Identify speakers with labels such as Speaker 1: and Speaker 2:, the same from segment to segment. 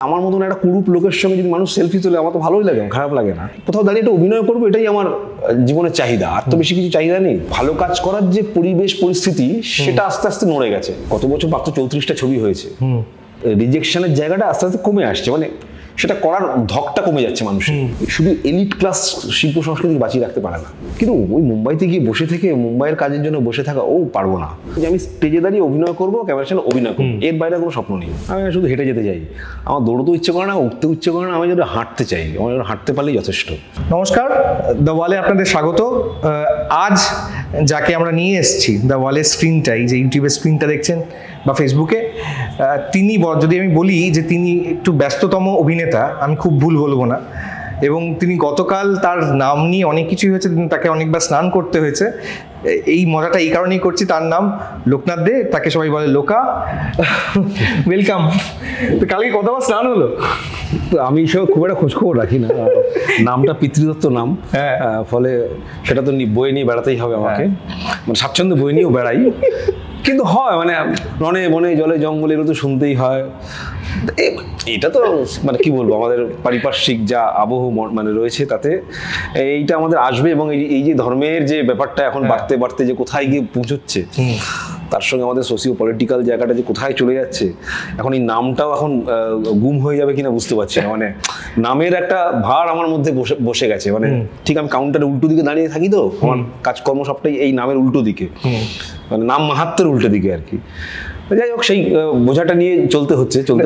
Speaker 1: আমার মতন একটা কুরূপ লোকের সঙ্গে যদি মানুষ সেলফি তোলে আমার তো ভালোই লাগে, খারাপ লাগে না। কোথাও দাঁড়িয়ে একটা অভিনয় করবো, এটাই আমার জীবনের চাহিদা, আর তো বেশি কিছু চাহিদা নেই। ভালো কাজ করার যে পরিবেশ পরিস্থিতি সেটা আস্তে আস্তে নড়ে গেছে। কত বছর মাত্র 34টা ছবি হয়েছে, রিজেকশনের জায়গাটা আস্তে আস্তে কমে আসছে, মানে সেটা করার ধকটা কমে যাচ্ছে মানুষের। শুধু এলিট ক্লাস শিল্প সংস্কৃতি বাঁচিয়ে রাখতে পারে না, কিন্তু ওই মুম্বাইতে গিয়ে বসে থেকে মুম্বাইয়ের কাজের জন্য বসে থাকা পারবো না। যে আমি স্টেজে দাঁড়িয়ে অভিনয় করবো, ক্যামেরার সামনে অভিনয় করবো, এর বাইরে কোনো স্বপ্ন নেই। আমি শুধু হেঁটে যেতে চাই, আমার দৌড়তেও ইচ্ছে করে না, উঠতে ইচ্ছে করে না, আমি যদি হাঁটতে চাই, আমার হাঁটতে পারলেই যথেষ্ট।
Speaker 2: নমস্কার, দ্য ওয়ালে আপনাদের স্বাগত। আজ যাকে আমরা নিয়ে এসেছি দ্য ওয়ালের স্ক্রিনটাই, যে ইউটিউবের স্ক্রিনটা দেখছেন বা ফেসবুকে, তিনি যদি আমি বলি যে তিনি একটু ব্যস্ততম অভিনেতা, আমি খুব ভুল বলবো না। এবং তিনি গতকাল তার নাম নিয়ে অনেক কিছুই হয়েছে, তাকে অনেকবার স্নান করতে হয়েছে। এই মজাটা এই কারণেই করছি, তার নাম লোকনাথ দে, তাকে সবাই বলে লোকা। ওয়েলকাম। তো কালকে কতবার স্নান হলো?
Speaker 1: তো আমি সব খুব একটা খোঁজখবর রাখি না, নামটা পিতৃদত্ত নাম, ফলে সেটা তো বয়ে নিয়ে বেড়াতেই হবে আমাকে, মানে স্বাচ্ছন্দ্যে বয়ে নিয়েও বেড়াই। কিন্তু হয় মানে রনে বনে জলে জঙ্গলে এগুলো তো শুনতেই হয়। এটা তো মানে কি বলবো, আমাদের পারিপার্শ্বিক যা আবহ মানে রয়েছে তাতে এইটা আমাদের আসবে। এবং এই যে ধর্মের যে ব্যাপারটা এখন বাড়তে বাড়তে যে কোথায় গিয়ে পৌঁছচ্ছে, তার সঙ্গে আমাদের সোশিও পলিটিক্যাল জায়গাটা যে কোথায় চলে যাচ্ছে, এখন এই নামটাও এখন গুম হয়ে যাবে কিনা বুঝতে পারছি না। মানে নামের একটা ভার আমার মধ্যে বসে গেছে, মানে ঠিক আমি কাউন্টারে উল্টো দিকে দাঁড়িয়ে থাকি, তো আমার কাজকর্ম সবটাই এই নামের উল্টো দিকে, মানে নাম মাহাত্মের উল্টো দিকে আর কি। যাই হোক, সেই বোঝাটা নিয়ে চলতে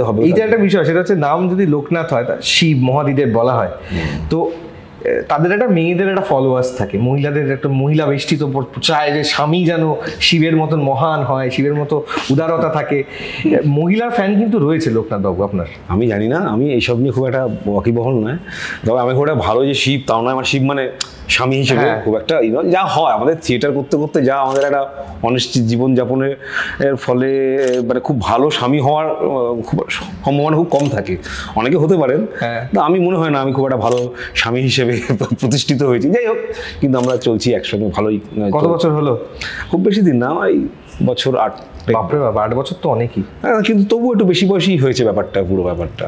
Speaker 1: হবে।
Speaker 2: এইটা একটা বিষয়, সেটা হচ্ছে নাম যদি লোকনাথ হয়, তা শিব মহাদিদেব বলা হয়, তো তাদের একটা মেয়েদের একটা ফলোয়ার্স থাকে, মহিলাদের একটা মহিলা বেষ্টিত চায় যে স্বামী যেন শিবের মতন মহান হয়, শিবের মতো উদারতা থাকে। মহিলার ফ্যান কিন্তু রয়েছে লোকনাথ বাবু আপনার।
Speaker 1: আমি জানি না, আমি এইসব নিয়ে খুব একটা ওয়াকিবহল নয়, তবে আমি খুব একটা ভালো যে শিব তাও নয়। আমার শিব মানে স্বামী হিসেবে খুব একটা যা হয় আমাদের থিয়েটার করতে করতে, যা আমাদের একটা অনিশ্চিত জীবনযাপনের ফলে মানে খুব ভালো স্বামী হওয়ার খুব সম্ভাবনা খুব কম থাকে। অনেকে হতে পারেন, না আমি মনে হয় না আমি খুব একটা ভালো স্বামী হিসেবে প্রতিষ্ঠিত হয়েছি। যাই হোক, কিন্তু আমরা চলছি একসঙ্গে ভালোই।
Speaker 2: কত বছর হলো?
Speaker 1: খুব বেশি দিন না, এই বছর 8।
Speaker 2: বাপরে বাবা, 8 বছর তো অনেকই।
Speaker 1: কিন্তু তবুও একটু বেশি বয়সী হয়েছে ব্যাপারটা, পুরো ব্যাপারটা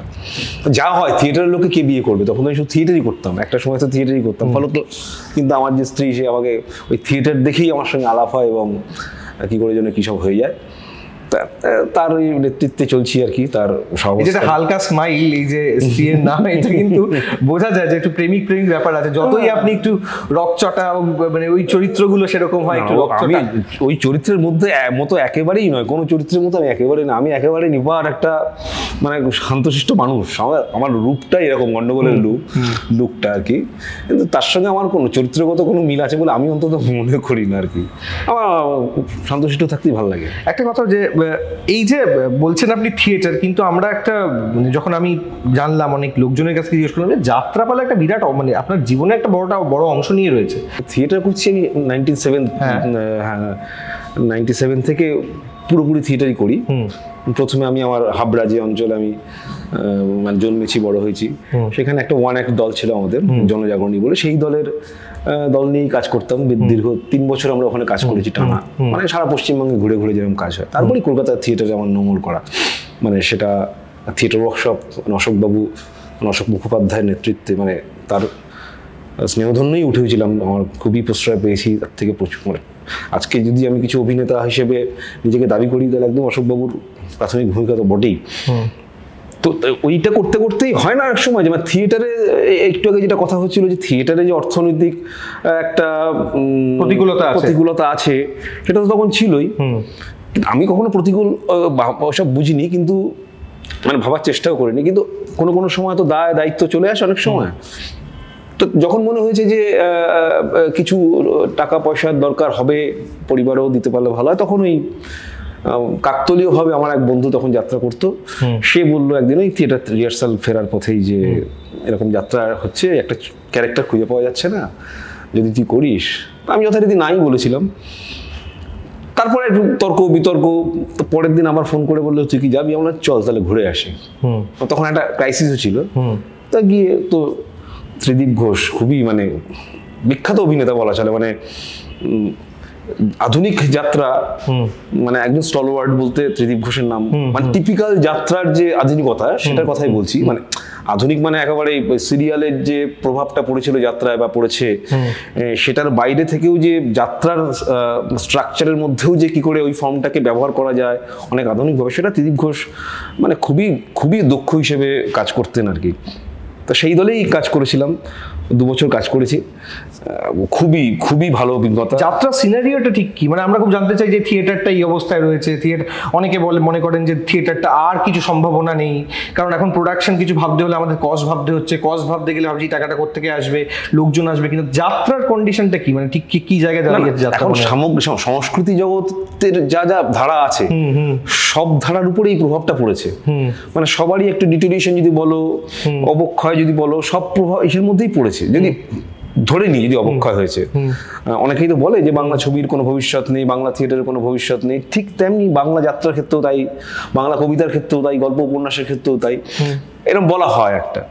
Speaker 1: যা হয়। থিয়েটারের লোকে কে বিয়ে করবে, তখন আমি শুধু থিয়েটারই করতাম, একটা সময় তো থিয়েটারই করতাম। ফলত কিন্তু আমার যে স্ত্রী, সে আমাকে ওই থিয়েটার দেখেই আমার সঙ্গে আলাপ হয় এবং কি করে যেন কী সব হয়ে যায়, তার ওই নেতৃত্বে চলছি আর কি। তার
Speaker 2: যেটা হালকা স্মাইল, এই যে স্ত্রীর নাম, এটা কিন্তু বোঝা যায় যে একটু প্রেমিক ব্যাপার আছে। যতই আপনি একটু রকচটা, মানে ওই চরিত্রগুলো সেরকম হয় একটু রকচটা।
Speaker 1: ওই চরিত্রের মতো একেবারেই নয়, কোনো চরিত্রের মতো আমি একেবারে না। আমি একেবারে নিপার একটা মানে শান্তশিষ্ট মানুষ। আমার রূপটা এরকম গন্ডগোলের লুকটা আর কি, কিন্তু তার সঙ্গে আমার কোনো চরিত্রগত কোনো মিল আছে বলে আমি অন্তত মনে করি না আর কি। আমার শান্তশিষ্ট থাকতেই ভালো লাগে। একটা কথা, যে
Speaker 2: এই যে বলছেন আপনি থিয়েটার, কিন্তু আমরা একটা যখন আমি জানলাম, অনেক লোকজনের কাছে জিজ্ঞেস করলাম, যাত্রাপালা একটা বিরাট মানে আপনার জীবনে একটা বড় অংশ নিয়ে রয়েছে।
Speaker 1: থিয়েটার করছি আমি 97 থেকে পুরোপুরি থিয়েটারই করি। প্রথমে আমি আমার হাবড়া যে অঞ্চলে আমি মানে জন্মেছি, বড় হয়েছি, সেখানে একটা ওয়ান অ্যাক্ট দল ছিল আমাদের, জনজাগরণী বলে। সেই দল নিয়েই কাজ করতাম। দীর্ঘ 3 বছর আমরা ওখানে কাজ করেছি টানা, মানে সারা পশ্চিমবঙ্গে ঘুরে ঘুরে যেরকম কাজ হয়। তারপরে কলকাতার থিয়েটারে আমার নোংর করা, মানে সেটা থিয়েটার ওয়ার্কশপ, অশোক মুখোপাধ্যায়ের নেতৃত্বে, মানে তার স্নেহধন্যই উঠে হয়েছিলাম। আমার খুবই প্রশ্রয় পেয়েছি তার থেকে প্রচুর। মানে আজকে যদি আমি কিছু অভিনেতা হিসেবে নিজেকে দাবি করি, তাহলে একদম অশোকবাবুর প্রাথমিক ভূমিকা তো বটেই। তো ওইটা করতে করতেই হয় না এক সময়, যে মানে থিয়েটারে একটু আগে যেটা কথা হচ্ছিল, যে থিয়েটারে যে অর্থনৈতিক একটা প্রতিকূলতা আছে, সেটা তো তখন ছিলই। আমি কখনো প্রতিকূল সব বুঝিনি, কিন্তু মানে ভাবার চেষ্টাও করিনি। কিন্তু কোনো সময় তো দায়িত্ব চলে আসে অনেক সময়। তো যখন মনে হয়েছে যে কিছু টাকা পয়সার দরকার হবে, পরিবারও দিতে পারলে ভালো হয়, তখন ওই কাকতলীয়ভাবে আমার এক বন্ধু তখন যাত্রা করতো, সে বললো একদিন ওই থিয়েটার রিহার্সাল ফেরার পথেই যে এরকম যাত্রা হচ্ছে, একটা ক্যারেক্টার খুঁজে পাওয়া যাচ্ছে না, যদি তুই করিস। আমি যথারীতি নাই বলেছিলাম। তারপরে একটু তর্ক বিতর্ক, তো পরের দিন আবার ফোন করে বললো তুই কি যাবি? আমরা চল তাহলে ঘুরে আসি। তখন একটা ক্রাইসিসও ছিল। তা গিয়ে তো ত্রিদীপ ঘোষ খুবই মানে বিখ্যাত অভিনেতা বলা চলে, মানে আধুনিক যাত্রা মানে একজন স্টলওয়ার্ড বলতে ত্রিদীপ ঘোষের নাম, মানে টিপিক্যাল যাত্রার যে আধুনিকতা সেটার কথাই বলছি। মানে আধুনিক মানে একেবারে সিরিয়ালের যে প্রভাবটা পড়েছিল যাত্রায় বা পড়েছে, সেটার বাইরে থেকেও যে যাত্রার স্ট্রাকচারের মধ্যেও যে কি করে ওই ফর্মটাকে ব্যবহার করা যায় অনেক আধুনিকভাবে, সেটা ত্রিদীপ ঘোষ মানে খুবই খুবই দক্ষ হিসেবে কাজ করতেন আর কি। তো সেই দলেই কাজ করেছিলাম, 2 বছর কাজ করেছি, খুবই খুবই ভালো অভিজ্ঞতা।
Speaker 2: যাত্রা সিনারিওটা ঠিক কি, মানে আমরা খুব জানতে চাই যে থিয়েটারটা এই অবস্থায় রয়েছে, থিয়েটার অনেকে মনে করেন যে থিয়েটারটা আর কিছু সম্ভাবনা নেই, কারণ এখন প্রোডাকশন কিছু ভাবতে হলে আমাদের কস্ট ভাবতে হচ্ছে, কস্ট ভাবতে গেলে ভাবছি টাকাটা কোত্থেকে আসবে, লোকজন আসবে, কিন্তু যাত্রার কন্ডিশনটা কি, মানে ঠিক কি জায়গায় দাঁড়িয়ে যাত্রা?
Speaker 1: এখন সংস্কৃতি জগতের যা যা ধারা আছে সব ধারার উপরেই প্রভাবটা পড়েছে, মানে সবারই একটু ডিটোরিয়েশন যদি বলো, অবক্ষয় যদি বলো, সব প্রভাব এর মধ্যেই পড়েছে। যদি ধরে নিই যদি অবক্ষয় হয়েছে, অনেকেই তো বলে যে বাংলা ছবির কোনো ভবিষ্যৎ নেই, বাংলা থিয়েটারের কোনো ভবিষ্যৎ নেই, ঠিক তেমনি বাংলা যাত্রার ক্ষেত্রেও তাই, বাংলা কবিতার ক্ষেত্রেও তাই, গল্প উপন্যাসের ক্ষেত্রেও তাই, এরকম বলা হয় একটা।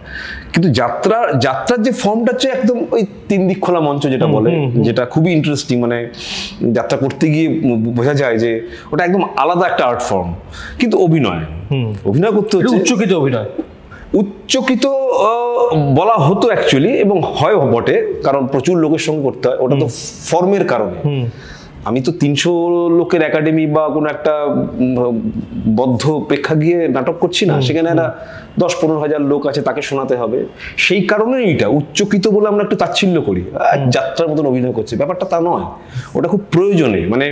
Speaker 1: কিন্তু যাত্রার যে ফর্মটা হচ্ছে একদম ওই 3 দিক খোলা মঞ্চ যেটা বলে, যেটা খুবই ইন্টারেস্টিং, মানে যাত্রা করতে গিয়ে বোঝা যায় যে ওটা একদম আলাদা একটা আর্ট ফর্ম। কিন্তু অভিনয় করতে হচ্ছে
Speaker 2: উচ্চকিত অভিনয়,
Speaker 1: উচ্চকিত বলা হতো অ্যাকচুয়ালি, এবং হয় বটে, কারণ প্রচুর লোকের সঙ্গে করতে হয়, ওটা তো ফর্মের কারণে। আমি তো 300 লোকের একাডেমি বা কোনো একটা বদ্ধ প্রেক্ষাগৃহে নাটক করছি না, সেখানে একটা 10-15 হাজার লোক আছে, তাকে শোনাতে হবে। সেই কারণেই এটা উচ্চকিত বলে আমরা একটু তাচ্ছিল্য করি, যাত্রার মতন অভিনয় করছে, ব্যাপারটা তা নয়। ওটা খুব প্রয়োজনে, মানে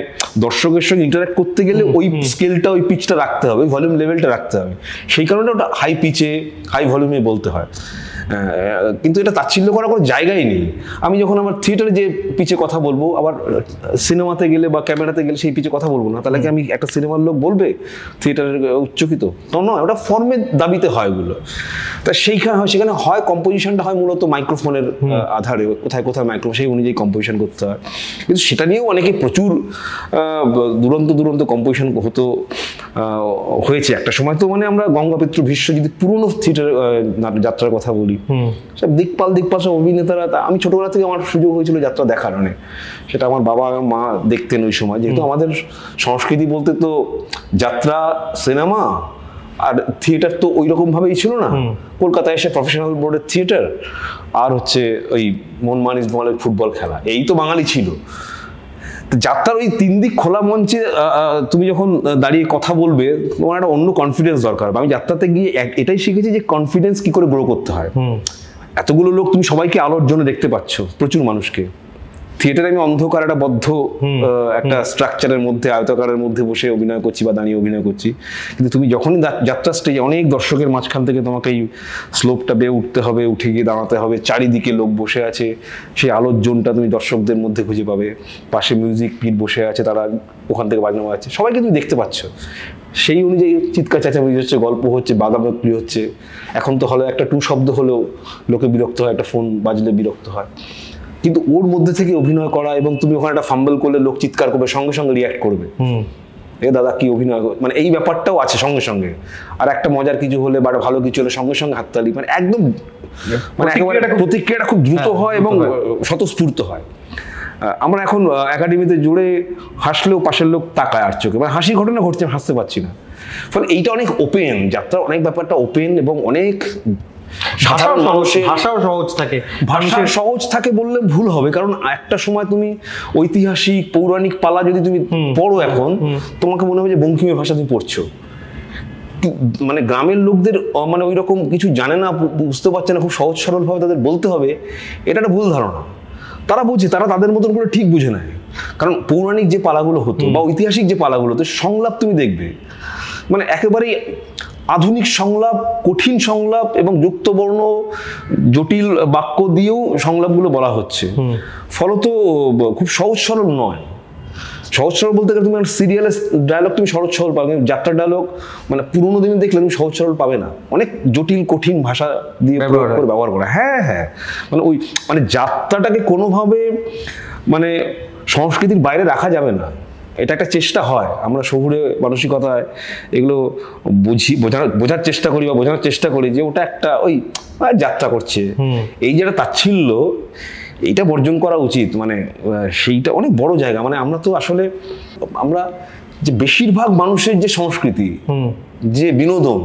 Speaker 1: দর্শকের সঙ্গে ইন্টারাক্ট করতে গেলে ওই স্কেলটা, ওই পিচটা রাখতে হবে, ভলিউম লেভেলটা রাখতে হবে, সেই কারণে ওটা হাই পিচে হাই ভলিউমে বলতে হয়। কিন্তু এটা তাচ্ছিল্য করার কোনো জায়গাই নেই। আমি যখন আমার থিয়েটারে যে পিচে কথা বলবো, আবার সিনেমাতে গেলে বা ক্যামেরাতে গেলে সেই পিচে কথা বলবো না, তাহলে কি আমি একটা সিনেমার লোক বলবে থিয়েটারের উচ্চকিত? তো নয়, ওটা ফর্মের দাবিতে হয় ওগুলো। তা সেখানে হয় কম্পোজিশনটা হয় মূলত মাইক্রোফোনের আধারে, কোথায় কোথায় মাইক্রোফোন, সেই অনুযায়ী কম্পোজিশন করতে হয়। কিন্তু সেটা নিয়েও অনেকে প্রচুর দুরন্ত কম্পোজিশন হয়েছে একটা সময়। তো মানে আমরা গঙ্গাপিত্র ভীষ্ম যদি পুরনো থিয়েটার যাত্রার কথা বলি, সব দিকপাল সব অভিনেতারা, আমি ছোটবেলা থেকে আমার সুযোগ হয়েছিল যাত্রা দেখার অনেক, সেটা আমার বাবা মা দেখতেন ওই সময়। যেহেতু আমাদের সংস্কৃতি বলতে তো যাত্রা, সিনেমা আর থিয়েটার তো ওই রকম ভাবেই ছিল না। কলকাতায় এসে প্রফেশনাল বোর্ডের থিয়েটার আর হচ্ছে ওই মনমানিস মলের ফুটবল খেলা, এই তো বাঙালি ছিল। যাত্রার ওই 3 দিক খোলা মঞ্চে তুমি যখন দাঁড়িয়ে কথা বলবে, তোমার একটা অন্য কনফিডেন্স দরকার। আমি যাত্রাতে গিয়ে এটাই শিখেছি যে কনফিডেন্স কি করে গ্রো করতে হয়। এতগুলো লোক, তুমি সবাইকে আলোর জন্য দেখতে পাচ্ছ, প্রচুর মানুষকে। থিয়েটারে আমি অন্ধকার একটা বদ্ধ একটা স্ট্রাকচারের মধ্যে, আয়তাকারের মধ্যে বসে অভিনয় করছি বা দাঁড়িয়ে অভিনয় করছি, কিন্তু তুমি যখনই যাত্রা স্টেজে অনেক দর্শকের মাঝখান থেকে তোমাকে এই স্লোপটা বেয়ে উঠতে হবে, উঠে গিয়ে দাঁড়াতে হবে, চারিদিকে লোক বসে আছে, সেই আলোর জোনটা তুমি দর্শকদের মধ্যে খুঁজে পাবে, পাশে মিউজিক পিট বসে আছে, তারা ওখান থেকে বাজনা বাজাচ্ছে, সবাইকে তুমি দেখতে পাচ্ছ। সেই অনুযায়ী চিৎকার চেঁচামেচি হচ্ছে, গল্প হচ্ছে, বাদাবাদি হচ্ছে। এখন তো হলো একটা 2 শব্দ হলেও লোকে বিরক্ত হয়, একটা ফোন বাজলে বিরক্ত হয়। কিন্তু ওর মধ্যে থেকে অভিনয় করা, এবং তুমি ওখানে একটা ফাম্বল করলে লোক চিৎকার করবে, সঙ্গে সঙ্গে রিয়াক্ট করবে, এ দাদা কি অভিনয়, মানে এই ব্যাপারটাও আছে সঙ্গে সঙ্গে। আর একটা মজার কিছু হলে বা ভালো কিছু হলে সঙ্গে সঙ্গে হাততালি, মানে একদম, মানে একেবারে প্রতিক্রিয়াটা খুব দ্রুত হয় এবং স্বতঃস্ফূর্ত হয়। আমরা এখন একাডেমিতে জুড়ে হাসলেও পাশের লোক তাকায় আর চোখে, মানে হাসির ঘটনা ঘটছে, হাসতে পারছি না। ফলে এইটা অনেক ওপেন, যাত্রা অনেক ব্যাপারটা ওপেন, এবং অনেক সাধারণ মানুষের
Speaker 2: ভাষাও সহজ থাকে।
Speaker 1: ভাষা সহজ থাকে বললে ভুল হবে, কারণ একটা সময় তুমি ঐতিহাসিক পৌরাণিক পালা যদি তুমি পড়ো, এখন তোমাকে মনে হবে যে বঙ্কিমের ভাষা তুমি পড়ছো। মানে গ্রামের লোকদের মানে ওই রকম কিছু জানে না, বুঝতে পারছে না, খুব সহজ সরল ভাবে তাদের বলতে হবে, এটা একটা ভুল ধারণা। তারা বুঝে, তারা তাদের মতন করে ঠিক বুঝে নেয়। কারণ পৌরাণিক যে পালাগুলো হতো বা ঐতিহাসিক যে পালাগুলো হতো, সংলাপ তুমি দেখবে মানে একেবারেই আধুনিক সংলাপ, কঠিন সংলাপ এবং যুক্তবর্ণ জটিল বাক্য দিয়েও সংলাপগুলো বলা হচ্ছে। ফলত খুব সহজ সরল নয়। সহজ সরল বলতে গেলে তুমি সিরিয়ালের ডায়লগ তুমি সহজ সরল পাবে, যাত্রার ডায়লগ মানে পুরোনো দিনে দেখলে তুমি সহজ সরল পাবে না, অনেক জটিল কঠিন ভাষা দিয়ে ব্যবহার করা। হ্যাঁ, মানে ওই মানে যাত্রাটাকে কোনোভাবে মানে সংস্কৃতির বাইরে রাখা যাবে না, এটা একটা চেষ্টা হয়। আমরা শহুরে মানসিকতায় এগুলো বোঝার চেষ্টা করি বা বোঝানোর চেষ্টা করি যে ওটা একটা ওই যাত্রা করছে, এই যেটা তাচ্ছিল্য, এইটা বর্জন করা উচিত। মানে সেইটা অনেক বড় জায়গা। মানে আমরা তো আসলে আমরা যে বেশিরভাগ মানুষের যে সংস্কৃতি, যে বিনোদন,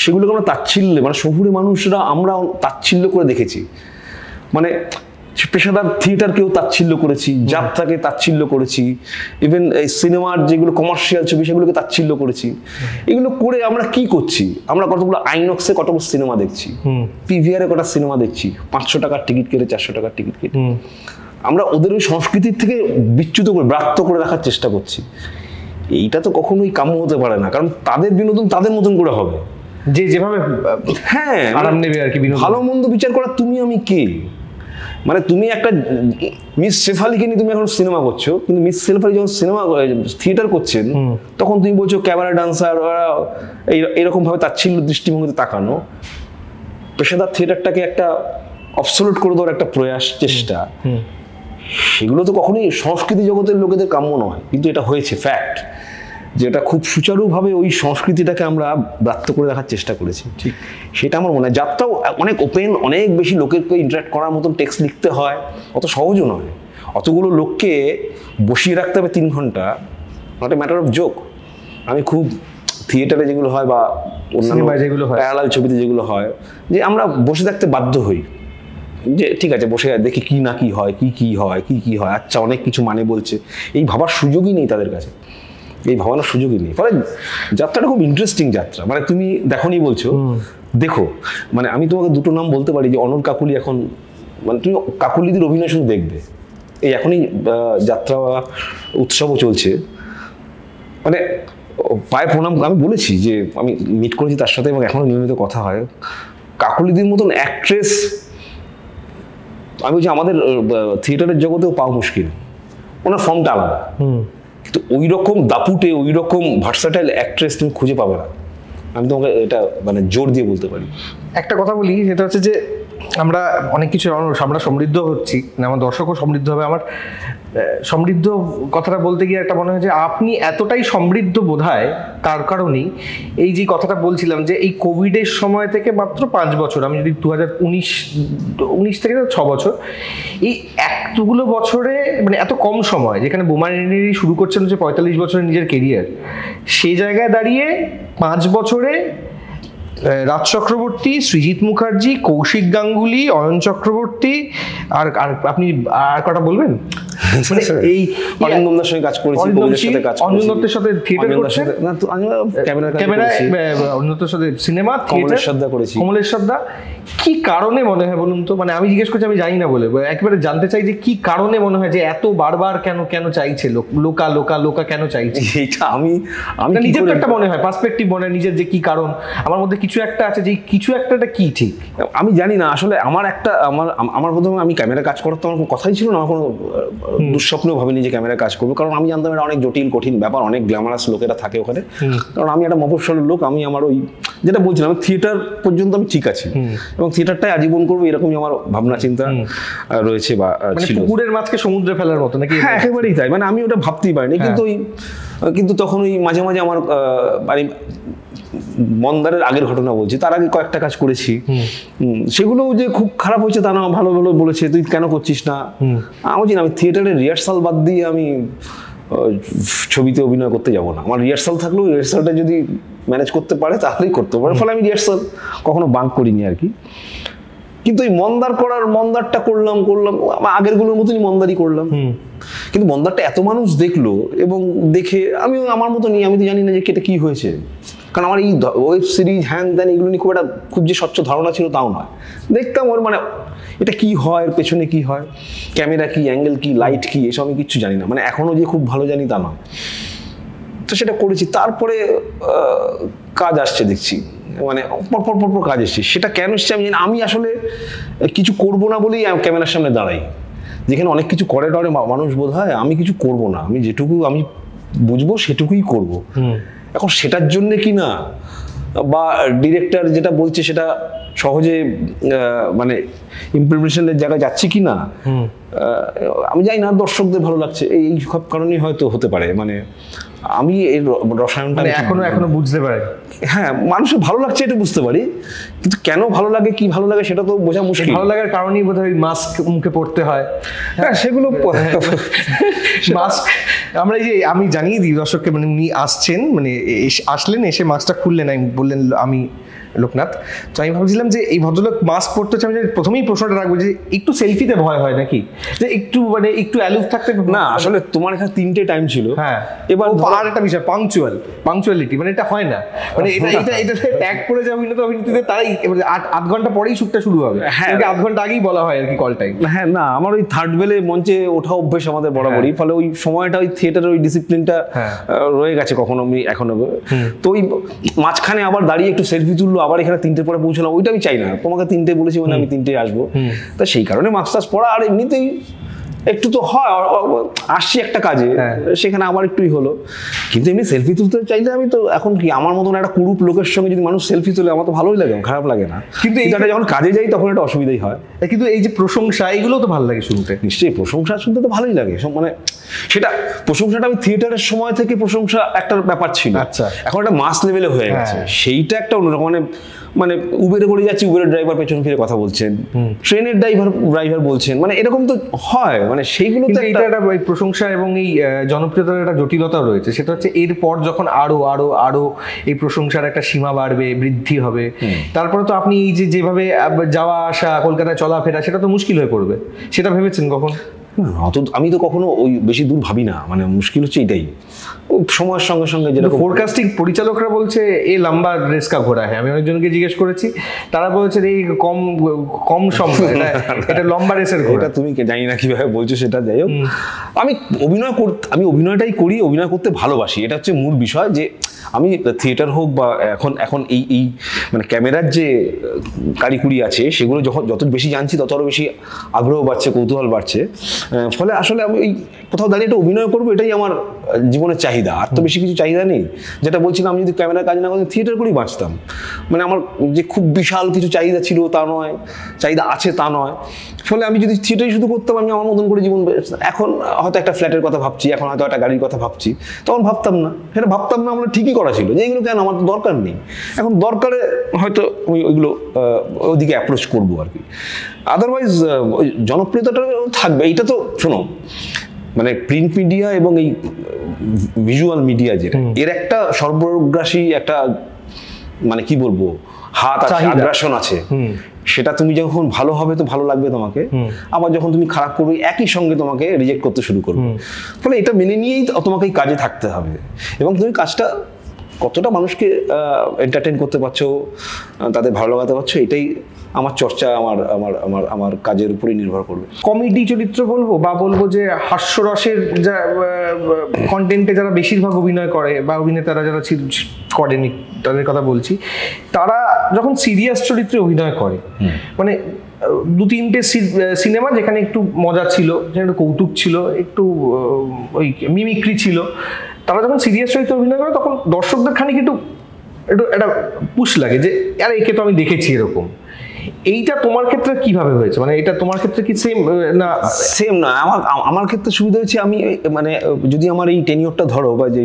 Speaker 1: সেগুলোকে আমরা তাচ্ছিল্য, মানে শহুরে মানুষরা আমরা তাচ্ছিল্য করে দেখেছি। মানে পেশাদার থিয়েটারকেও তাচ্ছিল্য করেছি, যাত্রাকে তাচ্ছিল্য করেছি, ইভেন এই সিনেমার যেগুলো কমার্শিয়াল ছবি সেগুলোকে তাচ্ছিল্য করেছি। এগুলো করে আমরা কি করছি? আমরা কতগুলো আইনক্সে কতগুলো সিনেমা দেখছি, পিভিআরে কটা সিনেমা দেখছি, 500 টাকার টিকিট কেটে, 400 টাকার টিকিট কেটে। আমরা ওদের ওই সংস্কৃতির থেকে বিচ্যুত করে, ব্রাত্য করে রাখার চেষ্টা করছি। এইটা তো কখনোই কাম্য হতে পারে না, কারণ তাদের বিনোদন তাদের মতন করে হবে,
Speaker 2: যে যেভাবে
Speaker 1: হ্যাঁ
Speaker 2: আরাম নেবে আর কি।
Speaker 1: ভালো মন্দ বিচার করা তুমি আমি কে? মানে তুমি একটা মিস শেফালিকে নিয়ে তুমি এখন সিনেমা করছো, কিন্তু মিস শেফালি যখন সিনেমা থিয়েটার করছেন তখন তুমি বলছো ক্যামেরা ডান্সার, এরকম ভাবে তাচ্ছিল্য দৃষ্টিভঙ্গিতে তাকানো। পেশাদার থিয়েটারটাকে একটা অবসলিউট করে দেওয়ার একটা প্রয়াস, চেষ্টা, সেগুলো তো কখনোই সংস্কৃতি জগতের লোকেদের কাম্য নয়। কিন্তু এটা হয়েছে, ফ্যাক্ট, যেটা খুব সুচারুভাবে ওই সংস্কৃতিটাকে আমরা ব্রাত্য করে রাখার চেষ্টা করেছি। ঠিক সেটা আমার মনে হয়। যাত্রাও অনেক ওপেন, অনেক বেশি লোকেরকে ইন্টারাক্ট করার মতন টেক্সট লিখতে হয়, অত সহজও নয়। অতগুলো লোককে বসিয়ে রাখতে হবে 3 ঘন্টা, not a matter of joke. আমি খুব থিয়েটারে যেগুলো হয় বা অন্যান্য
Speaker 2: যেগুলো হয়,
Speaker 1: প্যারালাল ছবিতে যেগুলো হয়, যে আমরা বসে থাকতে বাধ্য হই, যে ঠিক আছে বসে দেখি কি না কি হয়, কি হয়, কি হয়, আচ্ছা অনেক কিছু মানে বলছে, এই ভাবার সুযোগই নেই তাদের কাছে, এই ভাবানোর সুযোগই নেই। ফলে যাত্রাটা খুব ইন্টারেস্টিং যাত্রা। মানে তুমি দেখোনি বলছো, দেখো। মানে আমি তোমাকে 2টো নাম বলতে পারি, যে অনল কাকুলি এখন, মানে তুমি কাকুলিদের অভিনয় শুধু দেখবে, এই এখনই যাত্রা উৎসবও চলছে, মানে পায়ে প্রণাম। আমি বলেছি যে আমি মিট করেছি তার সাথে এবং এখনো নিয়মিত কথা হয়। কাকুলিদের মতন অ্যাক্ট্রেস আমি বলছি আমাদের থিয়েটারের জগতেও পাওয়া মুশকিল। ওনার ফর্মটা আলাদা, কিন্তু ওই রকম দাপুটে, ওই রকম ভার্সাটাইল অ্যাক্ট্রেস তুমি খুঁজে পাবে না। আমি তোমাকে এটা মানে জোর দিয়ে বলতে পারি।
Speaker 2: একটা কথা বলি, সেটা হচ্ছে যে আমরা অনেক কিছু আমরা সমৃদ্ধ হচ্ছি, মানে আমার দর্শকও সমৃদ্ধ হবে। আমার সমৃদ্ধ কথাটা বলতে গিয়ে একটা মনে হয় যে আপনি এতটাই সমৃদ্ধ বোধহয় তার কারণেই এই যে কথাটা বলছিলাম, যে এই কোভিডের সময় থেকে মাত্র 5 বছর, আমি যদি 2019 থেকে 6 বছর, এই এতগুলো বছরে, মানে এত কম সময়, যেখানে বোমানি শুরু করছেন যে 45 বছরের নিজের কেরিয়ার, সেই জায়গায় দাঁড়িয়ে 5 বছরে রাজ চক্রবর্তী, সৃজিত মুখার্জি, কৌশিক গাঙ্গুলি, অয়ন চক্রবর্তী, আর আপনি আর কটা বলবেন? মানে এই
Speaker 1: অরিন্দম দার সঙ্গে কাজ করেছি,
Speaker 2: অরিন্দম দত্তের সাথে থিয়েটার করছেন, ক্যামেরা অরিন্দম দত্তের সাথে সিনেমা, কমলেশ্বর দা। কি কারণে মনে হয় বলুন তো? মানে আমি জিজ্ঞেস করছি, আমি জানি না বলে, একেবারে জানতে চাই যে কি কারণে মনে হয় যে এত বারবার কেন চাইছে লোকা কেন চাইছে?
Speaker 1: এইটা আমি
Speaker 2: নিজের একটা মনে হয় পার্সপেক্টিভ, মনে হয় নিজের যে কি কারণ, আমার মধ্যে কিছু একটা আছে, যে কিছু একটা কি ঠিক
Speaker 1: আমি জানি না আসলে। আমার প্রথমে আমি ক্যামেরা কাজ করার তো আমার কোনো কথাই ছিল না, আমার কোনো দুঃস্বপ্নেও ভাবিনি যে ক্যামেরা কাজ করবো, কারণ আমি জানতাম এটা অনেক জটিল কঠিন ব্যাপার, অনেক গ্ল্যামারাস লোকেরা থাকে ওখানে। কারণ আমি একটা মফস্বলের লোক, আমি আমার ওই যেটা বলছিলাম থিয়েটার পর্যন্ত আমি ঠিক আছি, এবং থিয়েটারটাই আজীবন করবো এরকমই আমার ভাবনা চিন্তা রয়েছে বা ছিল।
Speaker 2: পুকুরের মাছকে সমুদ্রে ফেলার মতো নাকি?
Speaker 1: হ্যাঁ, একেবারেই তাই। মানে আমি ওটা ভাবতেই পারিনি, কিন্তু তখন ওই মাঝে মাঝে আমার মানে মন্দারের আগের ঘটনা বলছি, তার আগে কয়েকটা কাজ করেছি, সেগুলো যে খুব খারাপ হয়েছে তা না, ভালো ভালো বলেছে তুই কেন করছিস না। আমি থিয়েটারের রিহার্সাল বাদ দিয়ে আমি ছবিতে অভিনয় করতে যাব না। আমার রিহার্সাল থাকলেও রিহার্সালটা যদি ম্যানেজ করতে পারে তাহলেই করতে পারে। ফলে আমি রিহার্সাল কখনো বাঙ্ক করিনি আর কি। কিন্তু এই মন্দারটা করলাম আগেরগুলোর মতনই মন্দারই করলাম, কিন্তু মন্দারটা এত মানুষ দেখলো এবং দেখে আমি আমার মতো নিয়ে, আমি তো জানি না যে এটা কি হয়েছে, কারণ আমার এই ওয়েব সিরিজ হ্যান ত্যান এগুলো নিয়ে খুব যে স্বচ্ছ ধারণা ছিল তাও নয়। দেখতাম ওর মানে এটা কি হয়, এর পেছনে কি হয়, ক্যামেরা কি, অ্যাঙ্গেল কি, লাইট কি, এসব আমি কিচ্ছু জানি না। মানে এখনো যে খুব ভালো জানি তা নয়। তো সেটা করেছি, তারপরে কাজ আসছে দেখছি, মানে পর কাজ এসছে। সেটা কেন এসছে আমি জানি। আমি আসলে কিছু করবো না বলেই ক্যামেরার সামনে দাঁড়াই, যেখানে অনেক কিছু করে মানুষ বোধ হয়। আমি কিছু করবো না, আমি যেটুকু আমি বুঝবো সেটুকুই করব। এখন সেটার জন্য কি না বা ডিরেক্টর যেটা বলছে সেটা সহজে মানে ইমপ্লিমেন্টেশনের জায়গায় যাচ্ছে কি না আমি জানি না, দর্শকদের ভালো লাগছে এই সব কারণেই হয়তো হতে পারে। মানে আমি এই রসায়নটা
Speaker 2: মানে এখনো বুঝতে পারি।
Speaker 1: হ্যাঁ, মানুষের ভালো লাগছে এটা বুঝতে পারি, কিন্তু কেন ভালো লাগে কি ভালো লাগে সেটা তো বোঝা মুশকিল।
Speaker 2: ভালো লাগার কারণেই বোধহয় মাস্ক মুখে পড়তে হয়।
Speaker 1: হ্যাঁ, সেগুলো
Speaker 2: মাস্ক আমরা এই যে আমি জানিয়ে দিই দর্শককে, মানে উনি আসছেন, মানে আসলেন, এসে মাস্কটা খুললেন, আমি বললেন আমি লোকনাথ। তো আমি ভাবছিলাম যে এই ভদ্রলোক মাস্ক পড়তে হচ্ছে, আমি প্রথমেই প্রশ্নটা রাখবো যে একটু সেলফিতে ভয় হয় নাকি, যে একটু মানে একটু অ্যালুফ থাকতে?
Speaker 1: না, আসলে তোমার এখানে 3টে টাইম ছিল।
Speaker 2: হ্যাঁ,
Speaker 1: এবার
Speaker 2: আর একটা বিষয় পাংচুয়ালিটি, মানে এটা হয় না, মানে এটা ট্যাগ করে যে অভিনেত্রীদের তারাই আধ ঘন্টা পরেই শুটটা শুরু হবে,
Speaker 1: হ্যাঁ,
Speaker 2: আধ ঘন্টা আগেই বলা হয় আর কি কল টাইম।
Speaker 1: হ্যাঁ, না আমার ওই থার্ড বেলে মঞ্চে ওঠা অভ্যেস আমাদের বরাবরই, ফলে ওই সময়টা ওই থিয়েটারের ওই ডিসিপ্লিনটা রয়ে গেছে কখনো আমি এখনো। তো ওই মাঝখানে আবার দাঁড়িয়ে একটু সেলফি তুললো, আবার এখানে 3টে পরে পৌঁছলাম, ওইটা আমি চাই না। তোমাকে 3টে বলেছি মানে আমি 3টে আসবো, তা সেই কারণে মাস্ক টাস্ক পরা। আর এমনিতেই একটু তো হয়, আসছি একটা কাজে, সেখানে আবার একটুই হলো, কিন্তু এমনি সেলফি তুলতে চাইলে আমি তো এখন কি আমার মতন একটা কুরূপ লোকের সঙ্গে যদি মানুষ সেলফি তোলে আমার তো ভালোই লাগে, খারাপ লাগে না। কিন্তু এটা যখন কাজে যাই তখন একটা অসুবিধাই হয়।
Speaker 2: কিন্তু এই যে প্রশংসা, এগুলো তো ভালো লাগে শুনতে।
Speaker 1: নিশ্চয়ই, প্রশংসা শুনতে তো ভালোই লাগে, মানে সেটা প্রশংসাটা আমি থিয়েটারের সময় থেকে প্রশংসা একটা ব্যাপার ছিল,
Speaker 2: আচ্ছা,
Speaker 1: এখন একটা মাস লেভেলে হয়ে গেছে, সেইটা একটা অন্যরকম। মানে উবেরে করে যাচ্ছি, উবেরের ড্রাইভার পেছন ফিরে কথা বলছেন, ট্রেনের ড্রাইভার বলছেন, মানে এরকম তো হয়, মানে সেইগুলো তো
Speaker 2: একটা প্রশংসা এবং এই জনপ্রিয়তার একটা জটিলতাও রয়েছে। সেটা হচ্ছে এরপর যখন আরো আরো আরো এই প্রশংসার একটা সীমা বাড়বে, বৃদ্ধি হবে, তারপরে তো আপনি এই যে যেভাবে যাওয়া আসা, কলকাতায় চলাফেরা, সেটা তো মুশকিল হয়ে পড়বে। সেটা ভেবেছেন কখন?
Speaker 1: অত আমি তো কখনো ওই বেশি দূর ভাবি না, মানে মুশকিল হচ্ছে এটাই, সময়ের সঙ্গে সঙ্গে যেরকম
Speaker 2: ফোরকাস্টিং পরিচালকরা বলছে এ লম্বা রেস কা ঘোড়া। হ্যাঁ, আমি অনেকজনকে জিজ্ঞেস করেছি, তারা বলছে এই কম সময়, এটা লম্বা রেসের ঘোড়া।
Speaker 1: তুমি জানি না কিভাবে বলছো সেটা, যাই হোক, আমি অভিনয়টাই করি, অভিনয় করতে ভালোবাসি, এটা হচ্ছে মূল বিষয়। যে আমি থিয়েটার হোক বা এখন এই মানে ক্যামেরার যে কারিকুরি আছে সেগুলো যত বেশি জানছি তত আরো বেশি আগ্রহ বাড়ছে, কৌতূহল বাড়ছে, ফলে আসলে আমি এই কোথাও দাঁড়িয়ে একটা অভিনয় করবো, এটাই আমার জীবনের চাহিদা। আর তো বেশি কিছু চাহিদা নেই। যেটা বলছিলাম, আমি যদি ক্যামেরার কাজ না করতাম, থিয়েটার করেই বাঁচতাম। মানে আমার যে খুব বিশাল কিছু চাহিদা ছিল তা নয়, চাহিদা আছে তা নয়, ফলে আমি যদি থিয়েটারই শুধু করতাম, আমি আমার মতন করে জীবন। এখন হয়তো একটা ফ্ল্যাটের কথা ভাবছি, এখন হয়তো একটা গাড়ির কথা ভাবছি, তখন ভাবতাম না, সেটা ভাবতাম না, আমরা ঠিকই করা ছিল যে এগুলো কেন, আমার তো দরকার নেই। এখন দরকারে হয়তো আমি ওইগুলো ওইদিকে অ্যাপ্রোচ করবো আর কি। আদারওয়াইজ ওই জনপ্রিয়তাটা থাকবে। এইটা তো শোনো, মানে প্রিন্ট মিডিয়া এবং এই ভিজুয়াল মিডিয়া যেটা, এর একটা সর্বগ্রাসী একটা, মানে কি বলবো, হাত আছে, আগ্রাসন আছে। সেটা তুমি যখন ভালো হবে তো ভালো লাগবে তোমাকে, আবার যখন তুমি খারাপ করবে একই সঙ্গে তোমাকে রিজেক্ট করতে শুরু করবে। ফলে এটা মেনে নিয়েই তোমাকে এই কাজে থাকতে হবে, এবং তুমি কাজটা কতটা মানুষকে এন্টারটেইন করতে পারছো, তাদের ভালো লাগাতে পারছো, এটাই আমার চর্চা, আমার কাজের উপরই নির্ভর করবে।
Speaker 2: কমেডি চরিত্র বলবো, বা বলবো যে হাস্যরসের যা কন্টেন্টে যারা বেশিরভাগ অভিনয় করে, বা অভিনেতারা যারা করেনি তাদের কথা বলছি, তারা যখন সিরিয়াস চরিত্রে অভিনয় করে, মানে 2-3টে সিনেমা যেখানে একটু মজা ছিল, যেখানে একটু কৌতুক ছিল, একটু ওই মিমিক্রি ছিল, তারা যখন সিরিয়াস চরিত্রে অভিনয় করে তখন দর্শকদের খানিক একটু একটা পুশ লাগে যে আরে একে তো আমি দেখেছি এরকম। এইটা তোমার ক্ষেত্রে কিভাবে হয়েছে? মানে এটা তোমার ক্ষেত্রে কি সেম না?
Speaker 1: সেম না, আমার ক্ষেত্রে সুবিধা হচ্ছে, আমি মানে যদি আমার এই টেনিওরটা ধরো, বা যে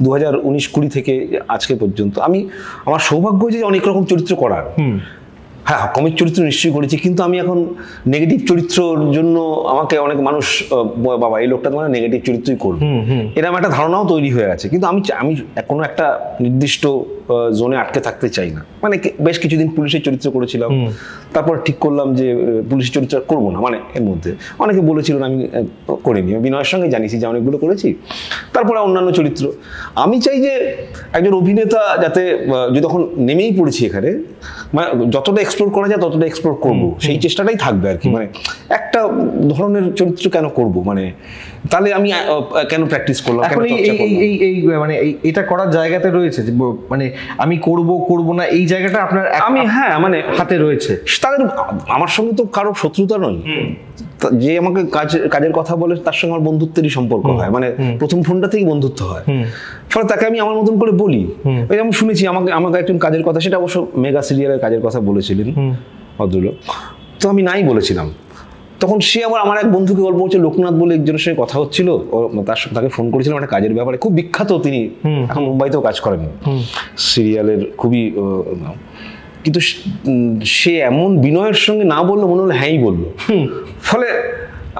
Speaker 1: 2019-20 থেকে আজকে পর্যন্ত, আমার সৌভাগ্য যে অনেক রকম চরিত্র করার। হ্যাঁ, কমিক চরিত্র নিশ্চয়ই করেছি, কিন্তু আমি এখন নেগেটিভ চরিত্রর জন্য আমাকে অনেক মানুষ, বাবা এই লোকটা তোমার নেগেটিভ চরিত্রই করবে, এরকম একটা ধারণাও তৈরি হয়ে আছে। কিন্তু আমি কোনো একটা নির্দিষ্ট জোনে আটকে থাকতে চাই না। মানে বেশ কিছুদিন পুলিশের চরিত্র করেছিলাম, তারপর ঠিক করলাম যে পুলিশের চরিত্র করবো না। মানে এর মধ্যে অনেকে বলেছিল না, আমি করিনি, আমি বিনয়ের সঙ্গে জানিয়েছি যে অনেকগুলো করেছি। তারপরে অন্যান্য চরিত্র, আমি চাই যে একজন অভিনেতা যাতে, যদি তখন নেমেই পড়েছি এখানে, মানে যতটা এক্সপ্লোর করা যায় ততটা এক্সপ্লোর করবো, সেই চেষ্টাটাই থাকবে আর কি। মানে একটা ধরনের চরিত্র কেন করব, মানে তাহলে আমি কেন প্র্যাকটিস করলাম,
Speaker 2: এখন এই মানে এটা করার জায়গাতে রয়েছে যে মানে আমি করব না, এই জায়গাটা আপনার
Speaker 1: হ্যাঁ মানে
Speaker 2: হাতে রয়েছে।
Speaker 1: তাদের আমার সঙ্গে তো কারো শত্রুতা নয়, যে আমাকে কাজের কথা বলে তার সঙ্গে আমার বন্ধুত্বেরই সম্পর্ক হয়, মানে প্রথম ফোনটা থেকেই বন্ধুত্ব হয়। ফলে তাকে আমি আমার মতন করে বলি। ওই যেমন শুনেছি আমাকে একজন কাজের কথা, সেটা অবশ্য মেগা সিরিয়ালের কাজের কথা বলেছিলেন ভদ্রলোক, তো আমি নাই বলেছিলাম। তখন সে আবার আমার এক বন্ধুকে গল্প হচ্ছে, লোকনাথ বলে একজনের সঙ্গে কথা হচ্ছিল, তাকে ফোন করেছিলাম একটা কাজের ব্যাপারে, খুব বিখ্যাত তিনি, এখন মুম্বাইতেও কাজ করেন, সিরিয়ালের খুবই, কিন্তু সে এমন বিনয়ের সঙ্গে না বললো, মনে হলো হ্যাঁই বললো। ফলে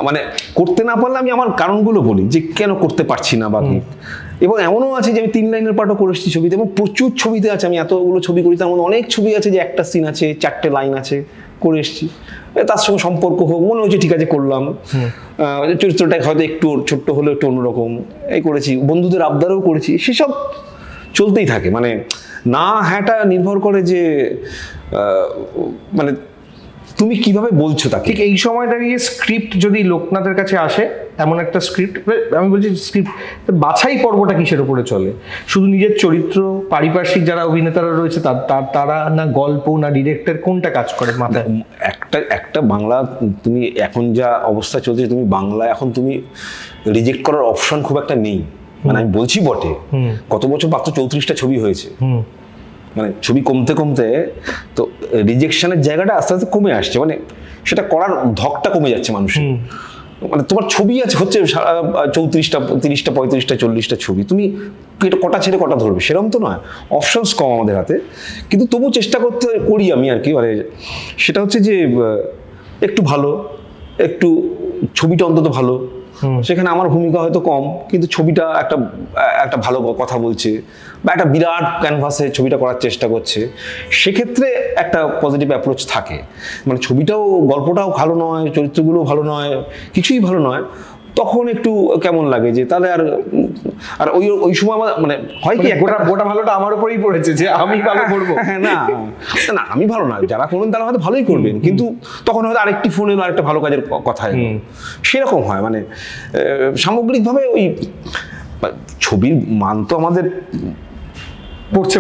Speaker 1: মানে করতে না পারলে আমি আমার কারণগুলো বলি যে কেন করতে পারছি না, বা এবং এমনও আছে যে আমি 3 লাইনের পাঠও করে এসেছি ছবিতে, এবং প্রচুর ছবিতে আছে, আমি এতগুলো ছবি করি, তার মধ্যে অনেক ছবি আছে যে একটা সিন আছে, 4টে লাইন আছে, করে এসেছি। তার সঙ্গে সম্পর্ক হোক, মনে হচ্ছে ঠিক আছে করলাম, চরিত্রটা হয়তো একটু ছোট্ট হলেও একটু অন্যরকম এই করেছি, বন্ধুদের আবদারও করেছি, সেসব চলতেই থাকে। মানে না হ্যাঁটা নির্ভর করে যে মানে তুমি কিভাবে বলছো তাকে।
Speaker 2: ঠিক এই সময় দাঁড়িয়ে স্ক্রিপ্ট যদি লোকনাথের কাছে আসে, এমন একটা স্ক্রিপ্ট, আমি বলছি স্ক্রিপ্ট বাছাই পর্বটা কিসের উপরে চলে? শুধু নিজের চরিত্র, পারিপার্শ্বিক যারা অভিনেতারা রয়েছে তারা, না গল্প, না ডিরেক্টর, কোনটা কাজ করে মাথায়?
Speaker 1: একটা বাংলা, তুমি এখন যা অবস্থা চলছে, তুমি বাংলা এখন তুমি রিজেক্ট করার অপশন খুব একটা নেই। মানে আমি বলছি বটে, কত বছর মাত্র 34টা ছবি হয়েছে, মানে ছবি কমতে কমতে তো রিজেকশনের জায়গাটা আস্তে আস্তে কমে আসছে, মানে সেটা করার ধকটা কমে যাচ্ছে মানুষের। মানে তোমার ছবি আছে হচ্ছে 34টা, 30টা, 35টা, 40টা ছবি, তুমি কটা ছেড়ে কটা ধরবে সেরকম তো নয়, অপশনস কম আমাদের হাতে, কিন্তু তবু চেষ্টা করি আমি আর কি। মানে সেটা হচ্ছে যে একটু ভালো, একটু ছবিটা অন্তত ভালো, সেখানে আমার ভূমিকা হয়তো কম, কিন্তু ছবিটা একটা ভালো কথা বলছে, বা একটা বিরাট ক্যানভাসে ছবিটা করার চেষ্টা করছে, সেক্ষেত্রে একটা পজিটিভ অ্যাপ্রোচ থাকে। মানে ছবিটাও, গল্পটাও ভালো নয়, চরিত্রগুলোও ভালো নয়, কিছুই ভালো নয়, তখন একটু কেমন লাগে যে তাহলে আর ওই সময় আমার মানে হয় কি,
Speaker 2: গোটা ভালোটা আমার উপরেই পড়েছে যে আমি ভালো করবো।
Speaker 1: না না, আমি ভালো না, যারা করবেন তারা হয়তো ভালোই করবেন, কিন্তু তখন হয়তো আরেকটি ফোন এলো, আরেকটা ভালো কাজের কথা এলো, সেরকম হয়। মানে সামগ্রিকভাবে ওই ছবির মান তো আমাদের পড়ছে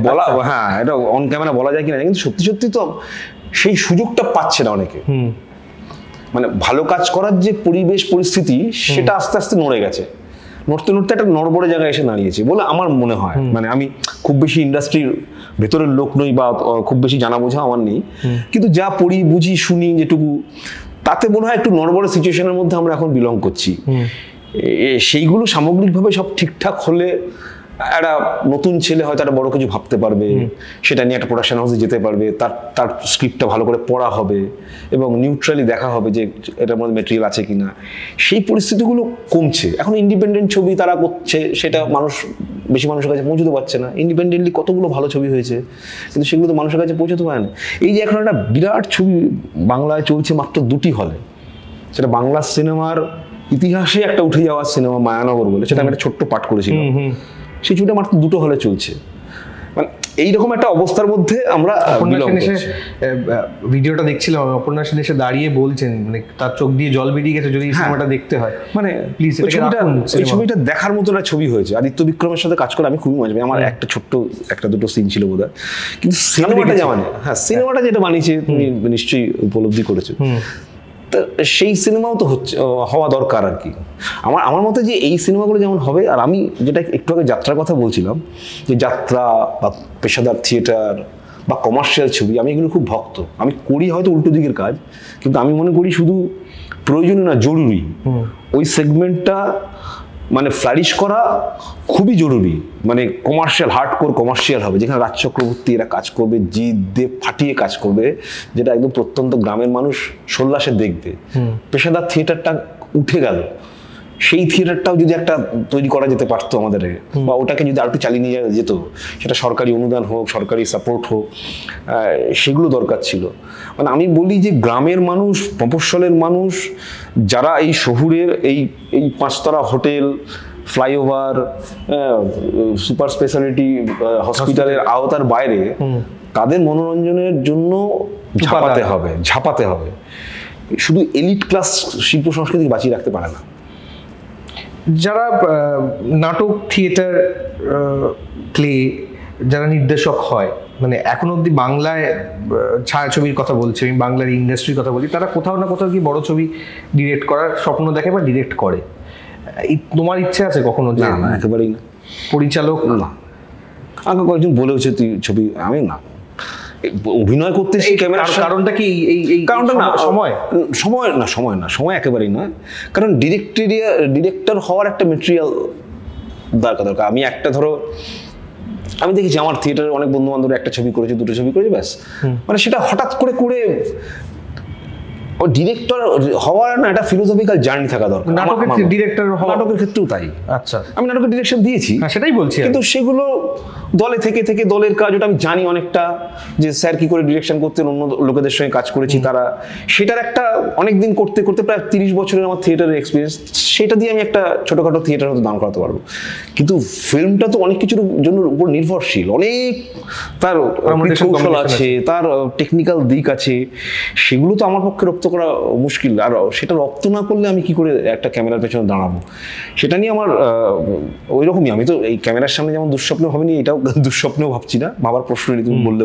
Speaker 1: বলা, হ্যাঁ এটা অন ক্যামেরা বলা যায় কিনা, কিন্তু সত্যি সত্যি তো সেই সুযোগটা পাচ্ছে না অনেকে। মানে ভালো কাজ করার যে পরিবেশ পরিস্থিতি, সেটা আস্তে আস্তে নড়ে গেছে, নড়তে নড়তে একটা নড়বড়ে জায়গায় এসে দাঁড়িয়েছে বলে আমার মনে হয়। মানে আমি খুব বেশি ইন্ডাস্ট্রির ভেতরের লোক নই, বা খুব বেশি জানা বোঝা আমার নেই, কিন্তু যা পড়ি, বুঝি, শুনি যেটুকু, তাতে মনে হয় একটু নড়বড়ে সিচুয়েশনের মধ্যে আমরা এখন বিলং করছি। সেইগুলো সামগ্রিকভাবে সব ঠিকঠাক হলে একটা নতুন ছেলে হয়তো একটা বড় কিছু ভাবতে পারবে, সেটা নিয়ে একটা প্রোডাকশন হাউসে যেতে পারবে, তার স্ক্রিপ্টটা ভালো করে পড়া হবে এবং নিউট্রালি দেখা হবে যে এটার মধ্যে মেটেরিয়াল আছে কিনা। সেই পরিস্থিতিগুলো কমছে এখন। ইন্ডিপেন্ডেন্ট ছবি তারা করছে, সেটা বেশি মানুষের কাছে পৌঁছতে পারছে না। ইন্ডিপেন্ডেন্টলি কতগুলো ভালো ছবি হয়েছে, কিন্তু সেগুলো তো মানুষের কাছে পৌঁছতে পারে না। এই যে এখন একটা বিরাট ছবি বাংলায় চলছে মাত্র 2টি হলে, সেটা বাংলা সিনেমার ইতিহাসে একটা উঠে যাওয়ার সিনেমা মায়ানগর বলে, সেটা আমি একটা ছোট্ট পাঠ করেছিলাম, সেই ছবিটা মাত্র 2টো হলে চলছে। মানে এইরকম একটা অবস্থার মধ্যে আমরা
Speaker 2: ভিডিওটা দেখছিলাম, অপর্ণা সেন এসে দাঁড়িয়ে বলছেন, মানে তার চোখ দিয়ে জল বেরিয়ে গেছে যদি সিনেমাটা দেখতে হয়। মানে প্লিজ
Speaker 1: এই ছবিটা দেখার মতো একটা ছবি হয়েছে। আদিত্য বিক্রমের সাথে কাজ করে আমি খুবই মজা পাই। আমার একটা দুটো সিন ছিল বোধহয়, কিন্তু সিনেমাটা যেমন, হ্যাঁ সিনেমাটা যেটা বানিয়েছে তুমি নিশ্চয়ই উপলব্ধি করেছো, সেই সিনেমাও তো হওয়া দরকার আর কি। আমার মতে যে এই সিনেমাগুলো যেমন হবে, আর আমি যেটা একটু আগে যাত্রার কথা বলছিলাম, যে যাত্রা বা পেশাদার থিয়েটার বা কমার্শিয়াল ছবি, আমি এগুলো খুব ভক্ত। আমি করি হয়তো উল্টো দিকের কাজ, কিন্তু আমি মনে করি শুধু প্রয়োজনীয় না, জরুরি। ওই সেগমেন্টটা মানে ফ্লারিশ করা খুবই জরুরি। মানে কমার্শিয়াল, হার্ডকোর কমার্শিয়াল হবে, যেখানে রাজ চক্রবর্তী এরা কাজ করবে, জিৎ দেব ফাটিয়ে কাজ করবে, যেটা একদম প্রত্যন্ত গ্রামের মানুষ সোল্লাসে দেখবে। পেশাদার থিয়েটারটা উঠে গেল, সেই থিয়েটারটাও যদি একটা তৈরি করা যেতে পারতো আমাদের, বা ওটাকে যদি আরেকটু চালিয়ে নিয়ে যেত, সেটা সরকারি অনুদান হোক, সরকারি সাপোর্ট হোক, সেগুলো দরকার ছিল। মানে আমি বলি যে গ্রামের মানুষ, মফস্বলের মানুষ, যারা এই শহুরের এই 5 তারা হোটেল, ফ্লাইওভার, সুপার স্পেশালিটি হসপিটালের আওতার বাইরে, তাদের মনোরঞ্জনের জন্য ঝাঁপাতে হবে। শুধু এলিট ক্লাস শিল্প সংস্কৃতি বাঁচিয়ে রাখতে পারে না।
Speaker 2: যারা নাটক, থিয়েটার, প্লে, যারা নির্দেশক হয়, মানে এখন অবধি বাংলায় ছায়াছবির কথা বলছি আমি, বাংলার ইন্ডাস্ট্রির কথা বলছি, তারা কোথাও না কোথাও কি বড় ছবি ডিরেক্ট করার স্বপ্ন দেখে বা ডিরেক্ট করে? তোমার ইচ্ছে আছে কখনো?
Speaker 1: না, একেবারেই না।
Speaker 2: পরিচালক
Speaker 1: না, আমাকে কয়েকজন বলেওছে তুই ছবি, আমি না। অভিনয় করতে এসে ক্যামেরার
Speaker 2: কারণটা কি এই
Speaker 1: কারণটা না
Speaker 2: সময়
Speaker 1: সময় একেবারেই নয়, কারণ ডিরেক্টর হওয়ার একটা মেটেরিয়াল দরকার। আমি একটা ধরো আমি দেখেছি আমার থিয়েটারের অনেক বন্ধু বান্ধব একটা ছবি করেছে, দুটো ছবি করেছে, ব্যাস মানে সেটা হঠাৎ করে ও ডিরেক্টর হওয়ার না একটা ফিলোসফিক্যাল জার্নি থাকা দরকার।
Speaker 2: নাটকের ডিরেক্টর
Speaker 1: নাটকের ক্ষেত্রেও তাই।
Speaker 2: আচ্ছা,
Speaker 1: আমি নাটকের ডিরেকশন দিয়েছি,
Speaker 2: সেটাই বলছি,
Speaker 1: কিন্তু সেগুলো দলে থেকে থেকে দলের কাজ, ওটা আমি জানি অনেকটা যে স্যার কি করে ডিরেকশন করতেন, অন্য লোকেদের সঙ্গে কাজ করেছি তারা, সেটার একটা অনেকদিন করতে করতে প্রায় 30 বছরের আমার থিয়েটারের এক্সপিরিয়েন্স, সেটা দিয়ে আমি একটা ছোটখাটো থিয়েটার হয়তো দান করাতে পারবো। কিন্তু ফিল্মটা তো অনেক কিছুর জন্য উপর নির্ভরশীল, অনেক তার কৌশল আছে, তার টেকনিক্যাল দিক আছে, সেগুলো তো আমার পক্ষে রপ্ত করা মুশকিল। আর সেটা রপ্ত না করলে আমি কি করে একটা ক্যামেরার পেছনে দাঁড়াবো, সেটা নিয়ে আমার ওই রকমই। আমি তো এই ক্যামেরার সামনে যেমন দুঃস্বপ্ন ভাবিনি, এটাও দুঃস্বপ্নেও ভাবছি না, ভাবার প্রশ্ন নেই। তুমি বললে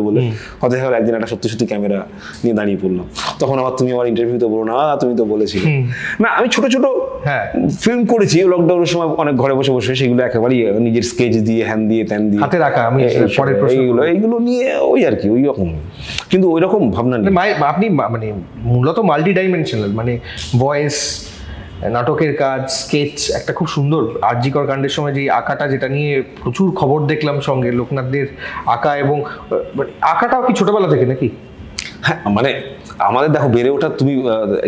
Speaker 1: হয়তো একদিন একটা সত্যি সত্যি ক্যামেরা নিয়ে দাঁড়িয়ে পড়লাম, তখন আবার তুমি আমার ইন্টারভিউতে বলো না তুমি তো বলেছিলে। না, আমি ছোট ছোট ফিল্ম করেছি লকডাউনের সময়, অনেক ঘরে বসে বসে, সেগুলো একেবারেই নিজের স্কেচ দিয়ে, হ্যান দিয়ে, ত্যান দিয়ে
Speaker 2: হাতে রাখা, আমি
Speaker 1: এইগুলো নিয়ে ওই আর কি ওই রকম, কিন্তু ওই রকম ভাবনা নেই।
Speaker 2: আপনি মানে মূলত মাল্টি ডাইমেনশনাল, মানে ভয়েস, নাটকের কাজ, স্কেচ, একটা খুব সুন্দর আরজিকর কাণ্ডের সময় যে আঁকাটা, যেটা নিয়ে প্রচুর খবর দেখলাম সঙ্গে লোকনাথদের আঁকা, এবং আঁকাটাও কি ছোটবেলা থেকে নাকি?
Speaker 1: হ্যাঁ, মানে আমাদের দেখো বেড়ে ওঠা, তুমি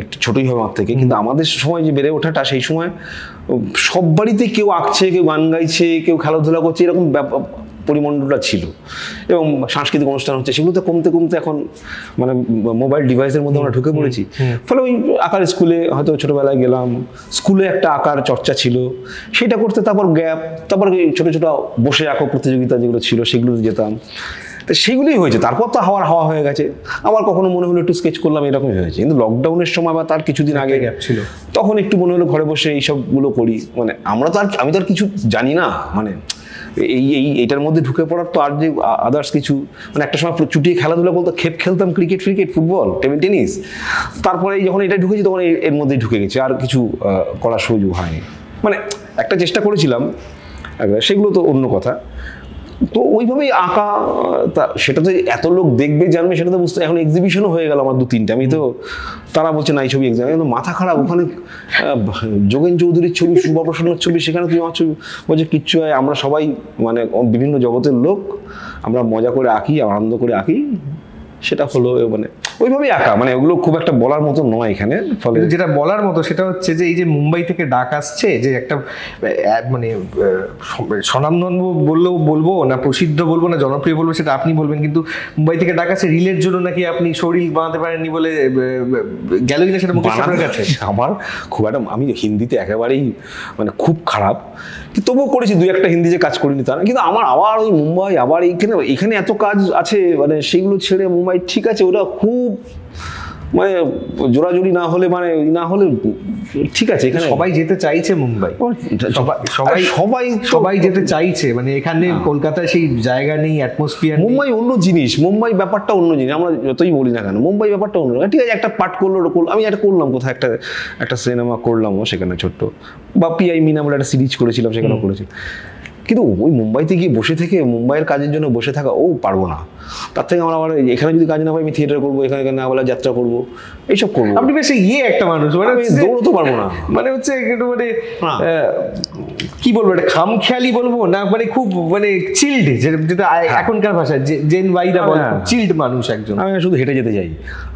Speaker 1: একটু ছোটই হবে আমার থেকে, কিন্তু আমাদের সময় যে বেড়ে ওঠাটা, সেই সময় সব বাড়িতে কেউ আঁকছে, কেউ গান গাইছে, কেউ খেলাধুলা করছে, এরকম পরিমণ্ডলটা ছিল। এবং সাংস্কৃতিক অনুষ্ঠান হচ্ছে, সেগুলোতে কমতে কমতে এখন মানে মোবাইল ডিভাইসের মধ্যে আমরা ঢুকে পড়েছি। ফলে ওই আঁকার স্কুলে হয়তো ছোটবেলায় গেলাম, স্কুলে একটা আঁকার চর্চা ছিল, সেটা করতে তারপর গ্যাপ, তারপর ছোট ছোট বসে আঁকো প্রতিযোগিতা যেগুলো ছিল সেগুলোতে যেতাম, তো সেগুলোই হয়েছে। তারপর তো হাওয়া হয়ে গেছে, আবার কখনো মনে হলো একটু স্কেচ করলাম, এরকমই হয়েছে। কিন্তু লকডাউনের সময় বা তার কিছুদিন আগে
Speaker 2: গ্যাপ ছিল,
Speaker 1: তখন একটু মনে হলো ঘরে বসে এইসবগুলো করি। মানে আমি তো আর কিছু জানি না, মানে এইটার মধ্যে ঢুকে পড়ার তো আর যে আদার্স কিছু, মানে একটা সময় চুটিয়ে খেলাধুলা বলতো, খেলতাম ক্রিকেট, ফুটবল, টেবিল টেনিস, তারপরে যখন এটা ঢুকেছি তখন এর মধ্যেই ঢুকে গেছে, আর কিছু করার সুযোগ হয়নি। মানে একটা চেষ্টা করেছিলাম, সেগুলো তো অন্য কথা। তো ওইভাবেই আঁকা, সেটা তো এত লোক দেখবে জানবে সেটা তো বুঝতে, এখন এক্সিবিশনও হয়ে গেল আমার 2-3টে। আমি তো, তারা বলছে না এই ছবি এক্সিবিশন, কিন্তু মাথা খারাপ। ওখানে যোগেন চৌধুরীর ছবি, সুব্রপ্রসন্নের ছবি, সেখানে তুমি আমার ছবি বলছে কিচ্ছু হয়, আমরা সবাই মানে বিভিন্ন জগতের লোক, আমরা মজা করে আঁকি, আনন্দ করে আঁকি, সেটা হলো। মানে ওইভাবেই আঁকা, মানে ওগুলো খুব একটা বলার মতো নয় এখানে। ফলে
Speaker 2: যেটা বলার মতো সেটা হচ্ছে যে এই যে মুম্বাই থেকে ডাক আসছে, যে একটা মানে স্বনামধন্য বলবো না, প্রসিদ্ধ বলবো না, জনপ্রিয় বলবো, সেটা আপনি বলবেন, কিন্তু মুম্বাই থেকে ডাক আসছে রিলের জন্য, নাকি আপনি শরীর বানাতে পারেননি বলে গেল কিনা সেটা মুকেশ আপনার কাছে?
Speaker 1: আমার খুব একটা, আমি হিন্দিতে একেবারেই মানে খুব খারাপ, তবুও করেছি 2-1টা হিন্দি যে কাজ করিনি তা না, কিন্তু আমার আবার ওই মুম্বাই, আবার এখানে এত কাজ আছে, মানে সেইগুলো ছেড়ে মুম্বাই, ঠিক আছে ওটা খুব মানে জোরাজুরি না হলে, মানে না হলে ঠিক আছে। এখানে
Speaker 2: সবাই যেতে চাইছে মুম্বাই, সবাই যেতে চাইছে, মানে এখানে কলকাতায় সেই জায়গা নেই, অ্যাটমসফিয়ার।
Speaker 1: মুম্বাই অন্য জিনিস, মুম্বাই ব্যাপারটা অন্য জিনিস, আমরা যতই বলি না কেন মুম্বাই ব্যাপারটা অন্য। ঠিক আছে, একটা পার্ট করলো, আমি একটা করলাম কোথায়, একটা সিনেমা করলামও সেখানে ছোট্ট, বা পিআই মিনা বলে একটা সিরিজ করেছিলাম, সেখানেও করেছি। কিন্তু ওই মুম্বাইতে গিয়ে বসে থেকে মুম্বাইয়ের কাজের জন্য বসে থাকা, পারবো না। তার থেকে আমার এখানে যদি কাজ না পাই, আমি থিয়েটার করবো, এখানে না বলে যাত্রা করবো, এইসব করবো।
Speaker 2: আপনি বেশ একটা মানুষ, মানে
Speaker 1: আমি দৌড়তে পারবো না,
Speaker 2: মানে হচ্ছে একটু মানে কি বলবো, একটা খামখেয়ালি বলবো না, মানে খুব মানে চিল্ড, যেটা এখনকার ভাষায় জেন ওয়াইরা বলে, চিল্ড মানুষ একজন।
Speaker 1: আমি শুধু হেঁটে যেতে চাই,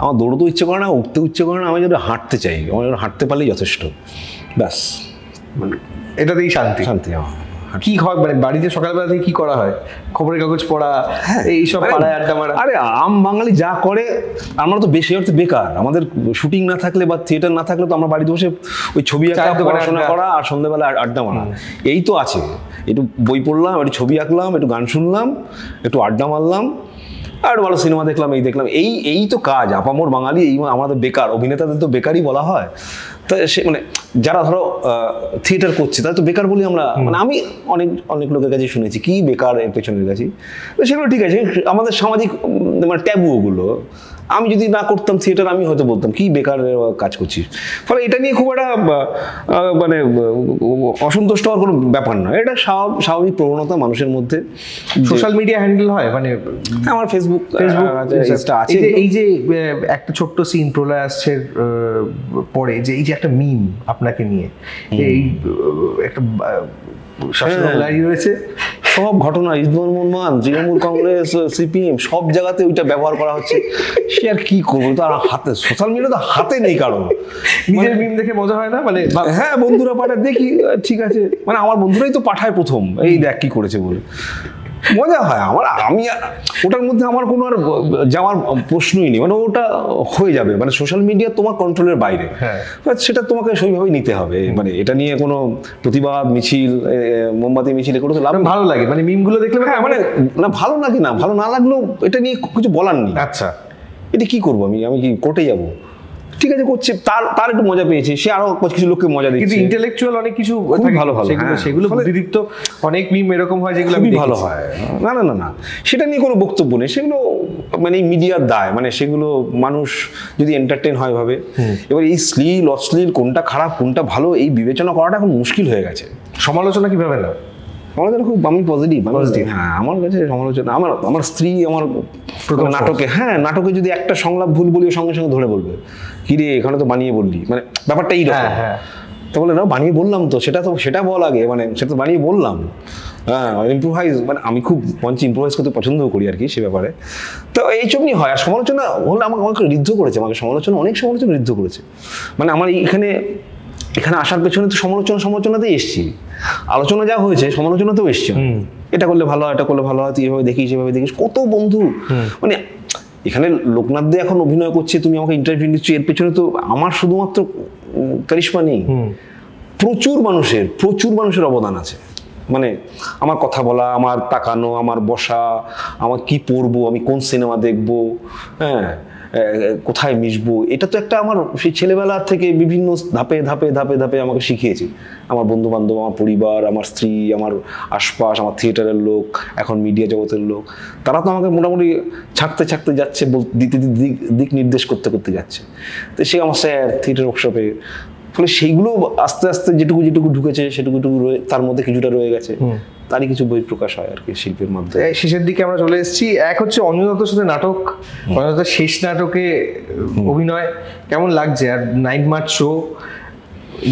Speaker 1: আমার দৌড়তেও ইচ্ছে করে না, উঠতেও ইচ্ছে করে না, আমি যদি হাঁটতে চাই, আমার হাঁটতে পারলেই যথেষ্ট, ব্যাস।
Speaker 2: মানে এটাতেই শান্তি আমার। কি হয় মানে বাড়িতে সকালবেলা থেকে কি করা হয়? খবরের কাগজ পড়া, এইসব পাড়ায় আড্ডা মারা?
Speaker 1: আরে আম বাঙালি যা করে, আমরা তো বেশি অর্থে বেকার। আমাদের শুটিং না থাকলে বা থিয়েটার না থাকলে তো আমরা বাড়িতে বসে ওই ছবি আঁকা, পড়াশোনা করা, আর সন্ধ্যাবেলা আড্ডা মারা, এই তো আছে। একটু বই পড়লাম, একটু ছবি আঁকলাম, একটু গান শুনলাম, একটু আড্ডা মারলাম, আর ভালো সিনেমা দেখলাম, এই তো কাজ। আপামর বাঙালি, এই আমাদের বেকার। অভিনেতাদের তো বেকারই বলা হয়। তা সে মানে যারা ধরো থিয়েটার করছে তারা তো বেকার বলি আমরা, মানে আমি অনেক লোকের কাছে শুনেছি কি বেকার এর পেছনের কাছে। তো সেগুলো ঠিক আছে, আমাদের সামাজিক মানে ট্যাবু ওগুলো। আমি যদি না করতাম থিয়েটার, আমি হয়তো বলতাম কি বেকার কাজ করছিস। ফলে এটা নিয়ে খুব একটা মানে অসন্তুষ্ট হওয়ার কোনো ব্যাপার নয়, এটা স্বাভাবিক প্রবণতা মানুষের মধ্যে।
Speaker 2: সোশ্যাল মিডিয়া হ্যান্ডেল হয় মানে
Speaker 1: আমার ফেসবুক
Speaker 2: আছে। এই যে একটা ছোট্ট সিন প্রলয় আসছে পরে, যে এই যে একটা মিম আপনাকে নিয়ে, এই একটা দাঁড়িয়ে রয়েছে,
Speaker 1: সব ঘটনা ইসমাইল মোহাম্মদ, তৃণমূল কংগ্রেস, সিপিএম সব জায়গাতে ওইটা ব্যবহার করা হচ্ছে। সে আর কি করবো, তো আর হাতে সোশ্যাল মিডিয়া তো হাতে নেই কারণ।
Speaker 2: নিজের মিম দেখে মজা হয় না মানে?
Speaker 1: হ্যাঁ, বন্ধুরা পাঠায়, দেখি ঠিক আছে, মানে আমার বন্ধুরাই তো পাঠায় প্রথম, এই দেখ কি করেছে বলে মজা হয় আমার। আমি ওটার মধ্যে আমার কোনো আর যাওয়ার প্রশ্নই নেই, মানে ওটা হয়ে যাবে, মানে সোশ্যাল মিডিয়া তোমার কন্ট্রোলের বাইরে, সেটা তোমাকে সেইভাবেই নিতে হবে। মানে এটা নিয়ে কোনো প্রতিবাদ মিছিল, মোমবাতি মিছিল করে তো লাভ।
Speaker 2: ভালো লাগে মানে মিমগুলো দেখলে?
Speaker 1: হ্যাঁ, মানে না ভালো লাগে না, ভালো না লাগলেও এটা নিয়ে কিছু বলার নেই।
Speaker 2: আচ্ছা,
Speaker 1: এটা কি করবো আমি কি কোর্টে যাবো? ঠিক আছে, করছে, তার একটু মজা পেয়েছে, সে আরো কিছু লোককে মজা দিচ্ছে।
Speaker 2: কিন্তু ইন্টেলেকচুয়াল অনেক কিছু
Speaker 1: ভালো ভালো,
Speaker 2: সেগুলো বুদ্ধিদীপ্ত অনেক মিম এরকম হয় যেগুলো আমি
Speaker 1: ভালো হয়। না না না না, সেটা নিয়ে কোনো বক্তব্য নেই, সেগুলো মানে মিডিয়ার দায়, মানে সেগুলো মানুষ যদি এন্টারটেইন হয় ভাবে। এবার এই শ্লীল অশ্লীল কোনটা খারাপ কোনটা ভালো এই বিবেচনা করাটা এখন মুশকিল হয়ে গেছে।
Speaker 2: সমালোচনা কিভাবে না?
Speaker 1: সমালোচনা খুব আমি পজিটিভ। হ্যাঁ, আমার কাছে সমালোচনা, আমার স্ত্রী আমার নাটকে, হ্যাঁ নাটকে যদি একটা সংলাপ ভুল বলি সঙ্গে সঙ্গে ধরে বলবে, কি রে এখানে তো বানিয়ে বললি, মানে ব্যাপারটা এইরকম। তো বলে না বানিয়ে বললাম তো, সেটা বল আগে, মানে সেটা তো বানিয়ে বললাম। হ্যাঁ, ইম্প্রোভাইজ, মানে আমি খুব মঞ্চে ইম্প্রোভাইজ করতে পছন্দও করি আর কি, সে ব্যাপারে। তো এইসব নিয়ে হয়। আর সমালোচনা হলে আমাকে ঋদ্ধ করেছে, আমাকে অনেক সমালোচনা ঋদ্ধ করেছে। মানে আমার এখানে আসার পেছনে তো সমালোচনাতেই এসছি, আলোচনা যা হয়েছে সমালোচনাতেও এসছি। এটা করলে ভালো হয়, এটা করলে ভালো হয়, তুই এভাবে দেখিস, এভাবে দেখিস, কত বন্ধু। মানে এখানে লোকনাথ দে এখন অভিনয় করছে, তুমি আমাকে ইন্টারভিউ দিচ্ছ, এর পেছনে তো আমার শুধুমাত্র কারিশমা নেই, প্রচুর মানুষের অবদান আছে। মানে আমার কথা বলা, আমার তাকানো, আমার বসা, আমার কি পড়বো, আমি কোন সিনেমা দেখবো, হ্যাঁ কোথায় মিশবো, এটা তো একটা আমার সেই ছেলেবেলার থেকে বিভিন্ন ধাপে ধাপে ধাপে ধাপে আমাকে শিখিয়েছে আমার বন্ধু বান্ধব, আমার পরিবার, আমার স্ত্রী, আমার আশপাশ, আমার থিয়েটারের লোক, এখন মিডিয়া জগতের লোক, তারা তো আমাকে মোটামুটি ছাড়তে যাচ্ছে, দিক নির্দেশ করতে যাচ্ছে। তো সে আমার স্যার থিয়েটার ওয়ার্কশপে, ফলে সেইগুলো আস্তে আস্তে যেটুকু ঢুকেছে সেটুকু তার মধ্যে কিছুটা রয়ে গেছে, তারই কিছু বই প্রকাশ হয় আর কি শিল্পের মাধ্যমে।
Speaker 2: শেষের দিকে আমরা চলে এসেছি। এক হচ্ছে অঞ্জন দত্তর সাথে নাটক, অঞ্জন দত্তর শেষ নাটকে অভিনয় কেমন লাগছে? আর 9 মার্চ শো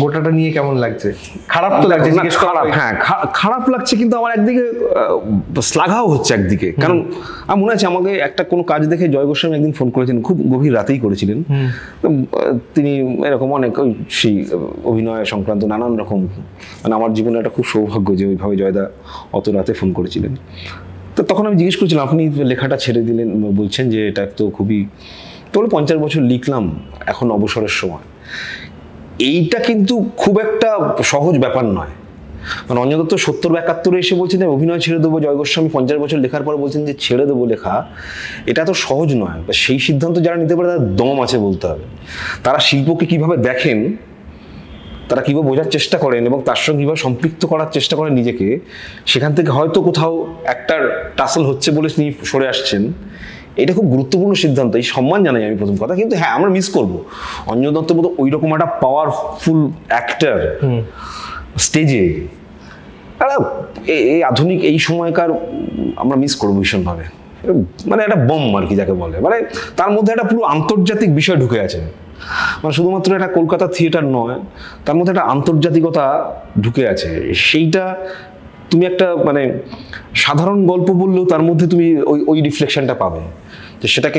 Speaker 2: গোটাটা নিয়ে কেমন লাগছে? খারাপ তো লাগছে,
Speaker 1: হ্যাঁ খারাপ লাগছে, কিন্তু আমার একদিকে শ্লাঘাও হচ্ছে একদিকে। কারণ আমার মনে আছে আমাকে একটা কোনো কাজ দেখে জয় গোস্বামী একদিন ফোন করেছিলেন, খুব গভীর রাতেই করেছিলেন। তিনি এরকম অনেক সেই অভিনয় সংক্রান্ত নানান রকম, মানে আমার জীবনে একটা খুব সৌভাগ্য যে ওইভাবে জয়দা অত রাতে ফোন করেছিলেন। তো তখন আমি জিজ্ঞেস করেছিলাম, আপনি লেখাটা ছেড়ে দিলেন, বলছেন যে এটা তো খুবই, তো 50 বছর লিখলাম, এখন অবসরের সময়। এইটা কিন্তু খুব একটা সহজ ব্যাপার নয়। মানে অঞ্জন দত্ত 70-71 এসে বলছেন যে অভিনয় ছেড়ে দেবো, জয় গোস্বামী 50 বছর লেখার পর বলছেন যে ছেড়ে দেবো লেখা, এটা তো সহজ নয়। সেই সিদ্ধান্ত যারা নিতে পারে তাদের দম আছে বলতে হবে। তারা শিল্পকে কিভাবে দেখেন, তারা কীভাবে বোঝার চেষ্টা করেন এবং তার সঙ্গে কীভাবে সম্পৃক্ত করার চেষ্টা করেন নিজেকে, সেখান থেকে হয়তো কোথাও একটা টাসল হচ্ছে বলে তিনি সরে আসছেন। এটা খুব গুরুত্বপূর্ণ সিদ্ধান্ত, এই সম্মান জানাই আমি প্রথম কথা। কিন্তু হ্যাঁ, আমরা মিস করবো অঞ্জন দত্তের মতো ওই রকম একটা পাওয়ারফুল অ্যাক্টর স্টেজে, এই আধুনিক এই সময়কার আমরা মিস করবো ভীষণভাবে। মানে একটা বম আর কি যাকে বলে, মানে তার মধ্যে একটা পুরো আন্তর্জাতিক বিষয় ঢুকে আছে। মানে শুধুমাত্র একটা কলকাতা থিয়েটার নয়, তার মধ্যে একটা আন্তর্জাতিকতা ঢুকে আছে। সেইটা তুমি একটা মানে সাধারণ গল্প বললেও তার মধ্যে তুমি ওই রিফ্লেকশনটা পাবে, যে সেটাকে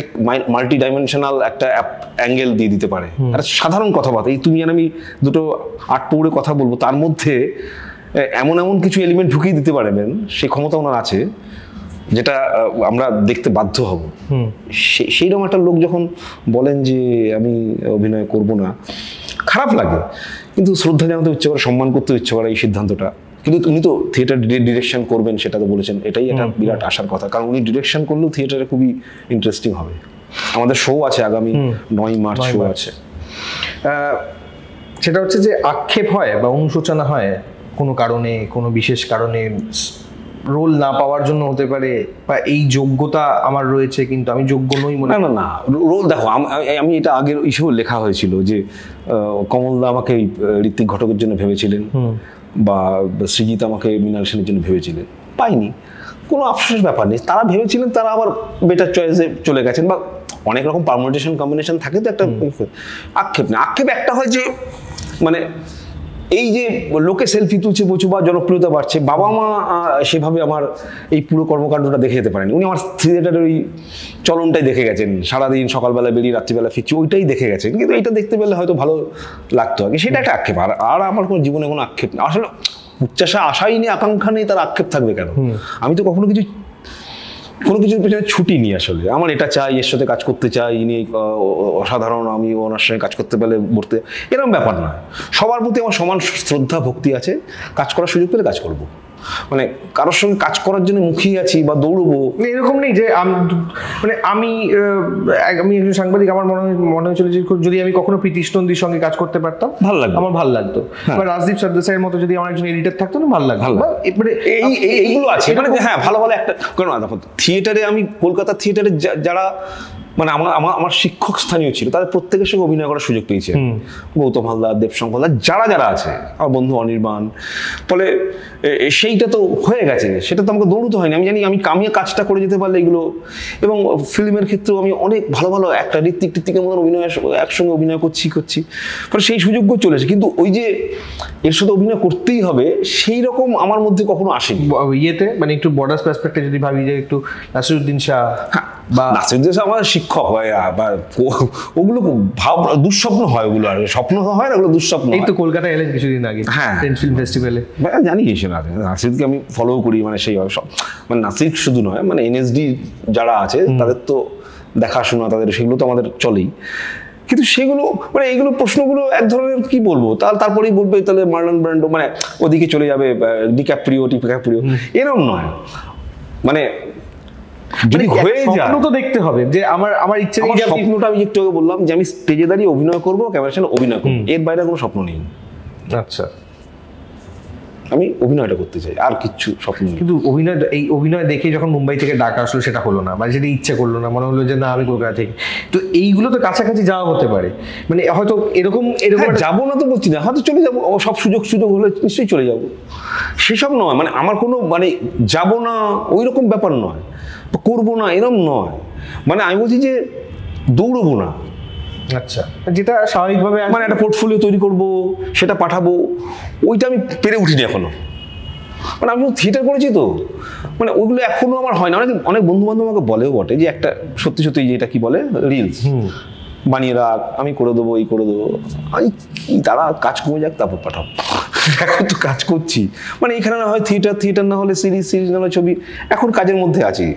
Speaker 1: মাল্টি ডাইমেনশনাল একটা অ্যাঙ্গেল দিয়ে দিতে পারে। আর সাধারণ কথাবার্তা, এই তুমি আর আমি দুটো আট পৌড়ে কথা বলবো, তার মধ্যে এমন কিছু এলিমেন্ট ঢুকিয়ে দিতে পারবেন, সেই ক্ষমতা ওনার আছে, যেটা আমরা দেখতে বাধ্য হব। সেইরকম একটা লোক যখন বলেন যে আমি অভিনয় করব না, খারাপ লাগে, কিন্তু শ্রদ্ধা জানাতে ইচ্ছে করে, সম্মান করতে ইচ্ছে করে এই সিদ্ধান্তটা। কিন্তু উনি তো থিয়েটার ডিরেকশন করবেন সেটা তো বলেছেন, এটাই একটা বিরাট আশার কথা। কারণ উনি ডিরেকশন করলেও থিয়েটারে খুবই ইন্টারেস্টিং হবে। আমাদের শো আছে আগামী 9 মার্চ শো আছে।
Speaker 2: সেটা হচ্ছে যে আক্ষেপ হয় বা অনুশোচনা হয় কোনো কারণে, কোনো বিশেষ কারণে রোল না পাওয়ার জন্য হতে পারে, বা এই যোগ্যতা আমার রয়েছে কিন্তু আমি যোগ্য নই মনে?
Speaker 1: না না না, রোল দেখো, আমি এটা আগের ইস্যু লেখা হয়েছিল যে কমলদা আমাকে ঋত্বিক ঘটকের জন্য ভেবেছিলেন, বা সৃজিত আমাকে মৃণাল সেনের জন্য ভেবেছিলেন, পাইনি। কোনো আফসোসের ব্যাপার নেই, তারা ভেবেছিলেন, তারা আবার বেটার চয়েসে চলে গেছেন, বা অনেক রকম পারমুটেশন কম্বিনেশন থাকে, তো একটা আক্ষেপ নেই। আক্ষেপ একটা হয় যে মানে এই যে লোকে সেলফি তুলছে প্রচুর, বা জনপ্রিয়তা বাড়ছে, বাবা মা সেভাবে আমার এই পুরো কর্মকাণ্ডটা দেখে যেতে পারেনি। উনি আমার থিয়েটারের ওই চলনটাই দেখে গেছেন, সারাদিন সকালবেলা বেরিয়ে রাত্রিবেলা ফিরছি, ওইটাই দেখে গেছেন, কিন্তু এইটা দেখতে পেলে হয়তো ভালো লাগতো আর কি, সেটা একটা আক্ষেপ। আর আমার কোনো জীবনে কোনো আক্ষেপ নেই আসলে, উচ্চাসা আশাই নেই, আকাঙ্ক্ষা নেই, তার আক্ষেপ থাকবে কেন? আমি তো কখনো কোনো কিছুর পেছনে ছুটি নিই আসলে, আমার এটা চাই, এর সাথে কাজ করতে চাই, ইনি অসাধারণ, আমি ওনার সঙ্গে কাজ করতে পারলে বলতে, এরকম ব্যাপার না। সবার প্রতি আমার সমান শ্রদ্ধা ভক্তি আছে, কাজ করার সুযোগ পেলে কাজ করব, মানে কারোর সঙ্গে কাজ করার জন্য মুখিয়ে আছি বা দৌড়বো
Speaker 2: এরকম নেই যে মানে আমি একজন সাংবাদিক, আমার মনে হয়েছিল যে যদি আমি কখনো প্রীতিশ নন্দীর সঙ্গে কাজ করতে পারতাম ভালো লাগতো, আমার ভালো লাগতো, বা রাজদীপ সর্দারের মতো যদি আমার একজন এডিটর থাকতো না ভালো লাগতো,
Speaker 1: মানে এইগুলো আছে, মানে হ্যাঁ ভালো ভালো একটা। কারণ দেখো থিয়েটারে, আমি কলকাতার থিয়েটারে যারা মানে আমার শিক্ষক স্থানীয় ছিল, তাদের প্রত্যেকের সঙ্গে অভিনয় করার সুযোগ পেয়েছে, গৌতম হালদার, দেবশঙ্কর হালদার, যারা আছে, আমার বন্ধু অনির্বাণ, ফলে সেইটা তো হয়ে গেছে, সেটা তো আমাকে দৌড়তে হয়নি। আমি জানি আমি কামিয়ে কাজটা করে যেতে পারলে এগুলো, এবং ফিল্মের ক্ষেত্রেও আমি অনেক ভালো ভালো একটা ঋত্বিকের মতন একসঙ্গে অভিনয় করছি, ফলে সেই সুযোগও চলেছে। কিন্তু ওই যে এর সাথে অভিনয় করতেই হবে, সেই রকম আমার মধ্যে কখনো আসেনি।
Speaker 2: ইয়েতে মানে একটু বর্ডার পার্সপেক্টিভে যদি ভাবি যে একটু নাসিরুদ্দিন শাহ বা
Speaker 1: নাসিরুদ্দিন শাহ আমার শিক্ষক হয়, বা ওগুলো দুঃস্বপ্ন হয়, ওগুলো আর স্বপ্ন হয় না, ওগুলো দুঃস্বপ্ন।
Speaker 2: এই তো কলকাতায় এলেন কিছুদিন আগে, হ্যাঁ, ফিল্ম ফেস্টিভ্যালে,
Speaker 1: জানি এসে না, নাসিরকে আমি ফলো করি, মানে সেইভাবে সব, মানে নাসির শুধু নয়, মানে এনএসডি যারা আছে তাদের তো দেখাশোনা, তাদের সেগুলো তো আমাদের চলেই, কিন্তু সেগুলো মানে এইগুলো প্রশ্নগুলো এক ধরনের কি বলবো, তারপরেই বলবে তাহলে মার্লন ব্র্যান্ডো মানে ওদিকে চলে যাবে, ডিক্যাপ্রিও এরকম নয়, মানে যদি হয়ে যায়
Speaker 2: তো দেখতে হবে যে আমার ইচ্ছে নেই,
Speaker 1: স্বপ্নটা আমি একটু আগে বললাম যে আমি স্টেজে দাঁড়িয়ে অভিনয় করবো, ক্যামেরার সামনে অভিনয় করবো, এর বাইরে কোনো স্বপ্ন নেই।
Speaker 2: আচ্ছা,
Speaker 1: আমি অভিনয়টা করতে চাই, আর কিচ্ছু স্বপ্ন নেই।
Speaker 2: কিন্তু অভিনয় দেখে যখন মুম্বাই থেকে ডাকা আসলো সেটা হলো না, মানে সেটা ইচ্ছে করলো না, মনে হলো যে না আমি কলকাতা থেকে, তো এইগুলো তো কাছাকাছি যাওয়া হতে পারে, মানে হয়তো এরকম
Speaker 1: যাবো না তো বলছি না, হয়তো চলে যাবো, সব সুযোগ হলে নিশ্চয়ই চলে যাবো, সেসব নয়, মানে আমার কোনো মানে যাবো না ওই রকম ব্যাপার নয়, করবো না এরকম নয়, মানে আমি বলছি যে দৌড়বো না।
Speaker 2: আচ্ছা, যেটা স্বাভাবিকভাবে
Speaker 1: মানে একটা পোর্টফোলিও তৈরি করব, সেটা পাঠাবো, ওইটা আমি পেরে উঠিনি এখনো, মানে আমি থিয়েটার করেছি তো, মানে ওইগুলো এখনো আমার হয় না। অনেক বন্ধু বান্ধব আমাকে বলেও বটে যে একটা সত্যি যেটা কি বলে রিলস বানিয়ে রাখ, আমি করে দেবো, এই করে দেবো, আমি তারা কাজ কমে যাক তারপর পাঠাবো, এখন তো কাজ করছি, মানে এখানে না হয় থিয়েটার না হলে সিরিজ না হলে ছবি, এখন কাজের মধ্যে আছি।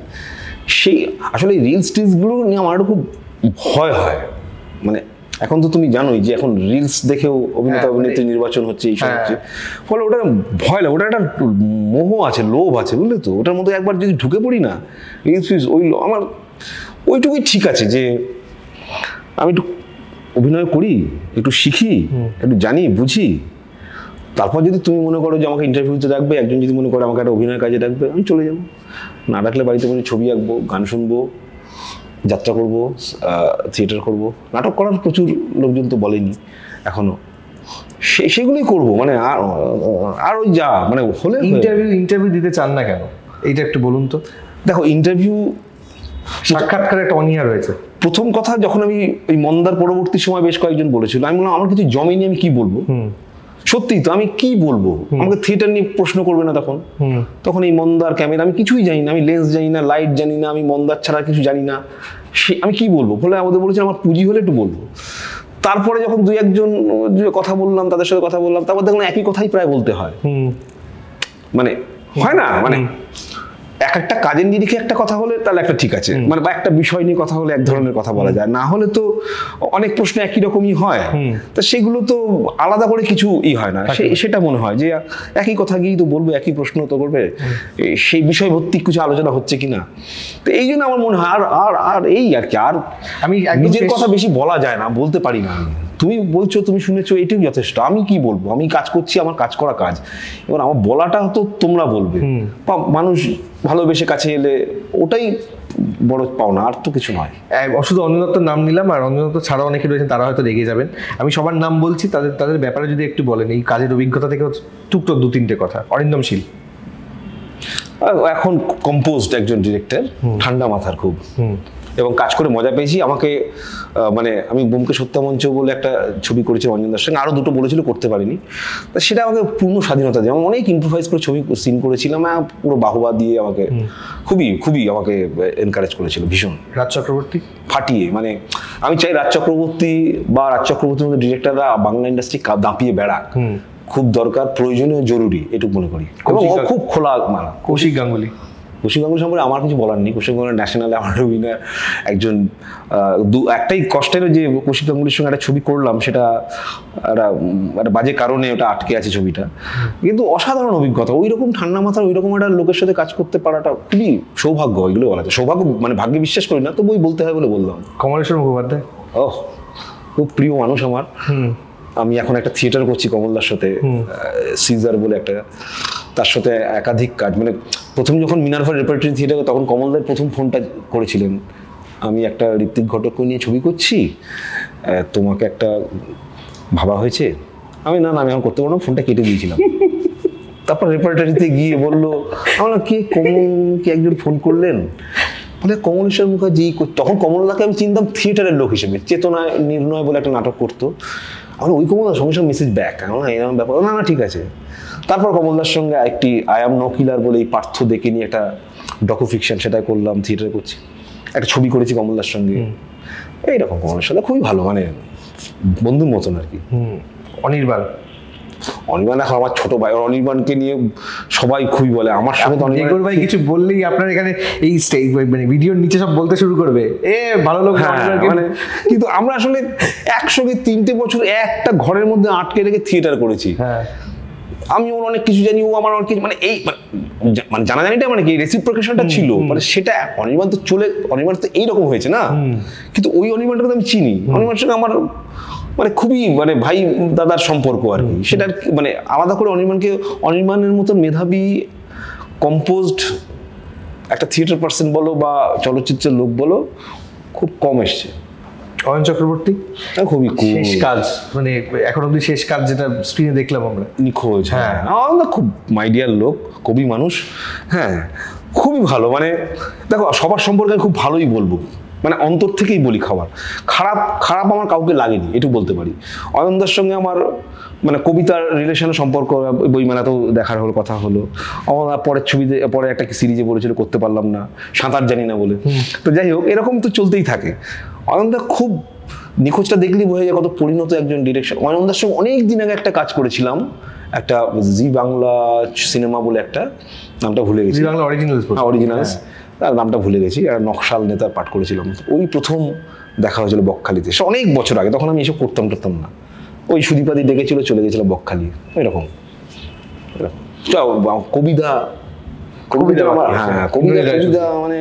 Speaker 1: সেই আসলে রিলস টিলসগুলো নিয়ে আমার খুব ভয় হয়, মানে এখন তো তুমি জানোই যে এখন রিলস দেখেও অভিনেত্রী নির্বাচন হচ্ছে, এইসব হচ্ছে, ফলে ওটা ভয় লাগে, ওটা একটা মোহ আছে, লোভ আছে, বুঝলে তো, ওটার মধ্যে একবার যদি ঢুকে পড়ি না, রিলস ওই আমার ওইটুকুই ঠিক আছে যে আমি একটু অভিনয় করি, একটু শিখি, একটু জানি বুঝি, তারপর যদি তুমি মনে করো যে আমাকে ইন্টারভিউতে রাখবে, একজন যদি মনে করো আমাকে একটা অভিনয়ের কাজে রাখবে, আমি চলে যাবো, না রাখলে বাড়িতে বসে ছবি আঁকবো, গান শুনবো, যাত্রা করব, থিয়েটার করব, নাটক করার প্রচুর লোকজন তো বলেনি এখনো, সেগুলোই করব, মানে আর ওই যা মানে হলে।
Speaker 2: ইন্টারভিউ দিতে চান না কেন, এইটা একটু বলুন তো।
Speaker 1: দেখো ইন্টারভিউ
Speaker 2: সাক্ষাৎকার একটা অনীহা রয়েছে।
Speaker 1: প্রথম কথা যখন আমি ওই মন্দার পরবর্তী সময় বেশ কয়েকজন বলেছিল, আমি বললাম আমার কিছু জমেনি, আমি কি বলবো, সত্যি তো আমি কি বলবো, আমাকে থিয়েটার নিয়ে প্রশ্ন করবে না তখন এই মন্দার ক্যামেরা আমি কিছুই জানি না, আমি লেন্স জানি না, লাইট জানি না, আমি মন্দার ছাড়া কিছু জানি না, আমি কি বলবো, বলে আমাদের বলেছে আমার পুঁজি হলে একটু বলবো। তারপরে যখন দুই একজন কথা বললাম, তাদের সাথে কথা বললাম, তারপর দেখলাম একই কথাই প্রায় বলতে হয়, মানে হয় না, মানে একটা কাজের নিরিখে একটা কথা হলে তাহলে একটা ঠিক আছে, মানে বা একটা বিষয় নিয়ে কথা হলে এক ধরনের কথা বলা যায়, না হলে তো অনেক প্রশ্ন একই রকমই হয়, তা সেগুলো তো আলাদা করে কিছু হয় না, সেটা মনে হয় যে একই কথা গিয়েই তো বলবো, একই প্রশ্ন তো করবে, সেই বিষয় ভিত্তিক কিছু আলোচনা হচ্ছে কিনা, তো এই জন্য আমার মনে হয় আর এই আর কি, আর আমি নিজের কথা বেশি বলা যায় না, বলতে পারি না, তুমি বলছো, তুমি শুনেছো, এটাই যথেষ্ট। আমি কি বলবো? আমি কাজ করছি, আমার কাজ করা কাজ। এবার আমার বলাটা তো তোমরা বলবে, বা মানুষ ভালোবেসে কাছে এলে ওটাই বড় পাওনা, আর তো কিছু নয়।
Speaker 2: শুধু অঞ্জন দত্তর নাম নিলাম, আর অঞ্জন দত্ত ছাড়াও অনেকে রয়েছেন, তারা হয়তো রেগে যাবেন। আমি সবার নাম বলছি, তাদের তাদের ব্যাপারে যদি একটু বলেন, এই কাজের অভিজ্ঞতা থেকে টুকটাক 2-3টে কথা। অরিন্দম শীল
Speaker 1: এখন কম্পোজড একজন ডিরেক্টর, ঠান্ডা মাথার খুব, এবং কাজ করে মজা পেয়েছি। আমাকে মানে আমি বোমকে সত্যা মঞ্চ বলে একটা ছবি করেছি অঞ্জন দার সঙ্গে, আরও দুটো বলেছিল, করতে পারিনি। তা সেটা আমাকে পূর্ণ স্বাধীনতা দিয়ে, আমি অনেক ইম্প্রোভাইজ করে ছবি সিন করেছিলাম, পুরো বাহবা দিয়ে আমাকে খুবই খুবই আমাকে এনকারেজ করেছিল ভীষণ।
Speaker 2: রাজ চক্রবর্তী
Speaker 1: ফাটিয়ে, মানে আমি চাই রাজ চক্রবর্তী বা রাজ চক্রবর্তীর মধ্যে ডিরেক্টররা বাংলা ইন্ডাস্ট্রি দাপিয়ে বেড়াক, খুব দরকার, প্রয়োজনীয়, জরুরি, এটুকু মনে করি। এবং ও খুব খোলা মানা।
Speaker 2: কৌশিক গাঙ্গুলি
Speaker 1: সম্পর্কে আমার কিছু বলার নেই। Kaushik Ganguly national award winner একজন। একটাই কষ্টের, যে কৌশিক গাঙ্গুলির সঙ্গে একটা ছবি করলাম, সেটা একটা বাজে কারণে ওটা আটকে আছে ছবিটা, কিন্তু অসাধারণ অভিজ্ঞতা। ওই রকম ঠান্ডা মাথার ওই রকম একটা লোকের সাথে কাজ করতে পারাটা খুবই সৌভাগ্য। ওইগুলো বলা যায় সৌভাগ্য, মানে ভাগ্যে বিশ্বাস করি না, তবু ওই বলতে হয় বলে বললাম।
Speaker 2: কমলেশ্বর মুখোপাধ্যায়
Speaker 1: খুব প্রিয় মানুষ আমার। আমি এখন একটা থিয়েটার করছি কমলদার সাথে, সিজার বলে একটা, তার সাথে একাধিক কাজ। মানে প্রথম যখন মিনার্ভার রেপার্টরি থিয়েটার, তখন কমলদার প্রথম ফোনটা করেছিলেন, আমি একটা ঋত্বিক ঘটককে নিয়ে ছবি করছি, তোমাকে একটা ভাবা হয়েছে। আমি না আমি এখন করতে পারবো না, ফোনটা কেটে দিয়েছিলাম। তারপর রেপার্টারিতে গিয়ে বললো, আমরা কে কমলকে একজন ফোন করলেন, বলে কমলেশ্বর মুখার্জি। তখন কমলদাকে আমি চিনতাম থিয়েটারের লোক হিসেবে, চেতনায় নির্ণয় বলে একটা নাটক করতো। আমার ওই কমলদার সঙ্গে সঙ্গে মেসেজ ব্যাক, আমার এরকম ব্যাপার, না ঠিক আছে। তারপর কমলদার সঙ্গে একটি আই অ্যাম নো কিলার বলে এই পার্থ দেখে নিয়ে একটা ডকু ফিকশন, সেটা করলাম, থিয়েটারে করছি, একটা ছবি করেছি কমলদার সঙ্গে। এইরকম কমলের সাথে খুবই ভালো, মানে বন্ধুর মতন আর কি।
Speaker 2: অনির্বাণ
Speaker 1: এখন আমার ছোট ভাই, অনির্বাণকে নিয়ে সবাই খুবই বলে, আমার সঙ্গে তো
Speaker 2: অনির্বাণ ভাই কিছু বললেই আপনার এখানে এই মানে ভিডিওর নিচে সব বলতে শুরু করবে, ভালো লোক।
Speaker 1: মানে কিন্তু আমরা আসলে একসঙ্গে 3টে বছর একটা ঘরের মধ্যে আটকে রেখে থিয়েটার করেছি। আমি ওর অনেক কিছু জানি, ও আমার অনেক কিছু, মানে এই মানে জানাজানিটা, মানে কি রেসিপ্রোকেশনটা ছিল, মানে সেটা অনির্বাণ তো এইরকম হয়েছে না, কিন্তু ওই অনির্বাণটাকে তো আমি চিনি। অনির্বাণের সঙ্গে আমার মানে খুবই মানে ভাই দাদার সম্পর্ক আর কি। সেটা মানে আলাদা করে অনির্বাণের মতন মেধাবী, কম্পোজড একটা থিয়েটার পার্সন বলো বা চলচ্চিত্রের লোক বলো, খুব কম এসছে।
Speaker 2: অয়ন চক্রবর্তী
Speaker 1: খুবই
Speaker 2: শেষ কাজ, মানে এখন অব্দি শেষ কাজ যেটা স্ক্রিনে দেখলাম আমরা,
Speaker 1: নিখোঁজ। খুব মাইডিয়ার লোক, কবি মানুষ, খুবই ভালো। মানে দেখো, সবার সম্পর্কে খুব ভালোই বলবো, মানে অন্তর থেকেই বলি। খারাপ আমার কাউকে লাগেনি, এটুকু বলতে পারি। অয়নদার সঙ্গে আমার মানে কবিতার রিলেশনের সম্পর্ক, বইমেলাতেও দেখার হলো, কথা হলো। আমার পরের ছবিতে, পরে একটা সিরিজে বলেছিল, করতে পারলাম না, সাঁতার জানি না বলে। তো যাই হোক, এরকম তো চলতেই থাকে। অয়নদা খুব, নিখোঁজটা দেখলেই বোঝা যায় কত পরিণত একজন ডিরেকশন। অয়নদার সঙ্গে অনেক দিন আগে একটা কাজ করেছিলাম, একটা জি বাংলা সিনেমা বলে একটা, নামটা ভুলে গেছি,
Speaker 2: বাংলা
Speaker 1: অরিজিনালস, তার নামটা ভুলে গেছি। আর নকশাল নেতার পাঠ করেছিলাম। ওই প্রথম দেখা হয়েছিল বকখালিতে, সে অনেক বছর আগে। তখন আমি এসব করতাম না, ওই সুদীপাদি ডেকেছিল, চলে গেছিলাম বকখালি, এরকম। কবিতা মানে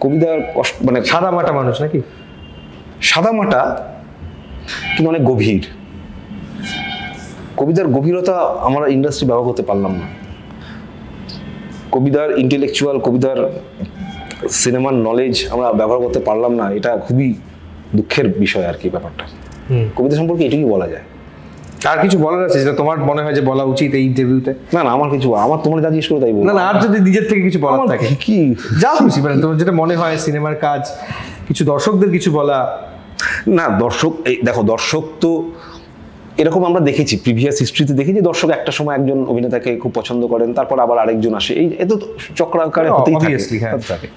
Speaker 1: কবিতার কষ্ট, মানে
Speaker 2: সাদা মাটা মানুষ নাকি,
Speaker 1: সাদা মাটা কিন্তু অনেক গভীর। কবিতার গভীরতা আমরা ইন্ডাস্ট্রি ব্যবহার করতে পারলাম না। কবিতার ইন্টেলেকচুয়াল, কবিতার সিনেমার নলেজ আমরা ব্যবহার করতে পারলাম না, এটা খুবই দুঃখের বিষয় আর কি। ব্যাপারটা কবিতা সম্পর্কে এটুকুই বলা যায়।
Speaker 2: আর কিছু বলার আছে যেটা তোমার মনে হয় যে বলা উচিত এই ইন্টারভিউতে?
Speaker 1: না আমার কিছু, তোমরা যা জিজ্ঞেস করো তাই বলবো।
Speaker 2: না আর যদি নিজের থেকে কিছু বলার থাকে,
Speaker 1: কি
Speaker 2: যা খুশি, মানে তোমার যেটা মনে হয় সিনেমার কাজ, কিছু দর্শকদের কিছু বলা।
Speaker 1: না দর্শক, দেখো, দর্শক তো এরকম আমরা দেখেছি, প্রিভিয়াস হিস্ট্রিতে দেখেছি, দর্শক একটা সময় একজন অভিনেতাকে খুব পছন্দ করেন, তারপর আবার আরেকজন আসে, এই এত চক্রাকারে হতেই থাকে।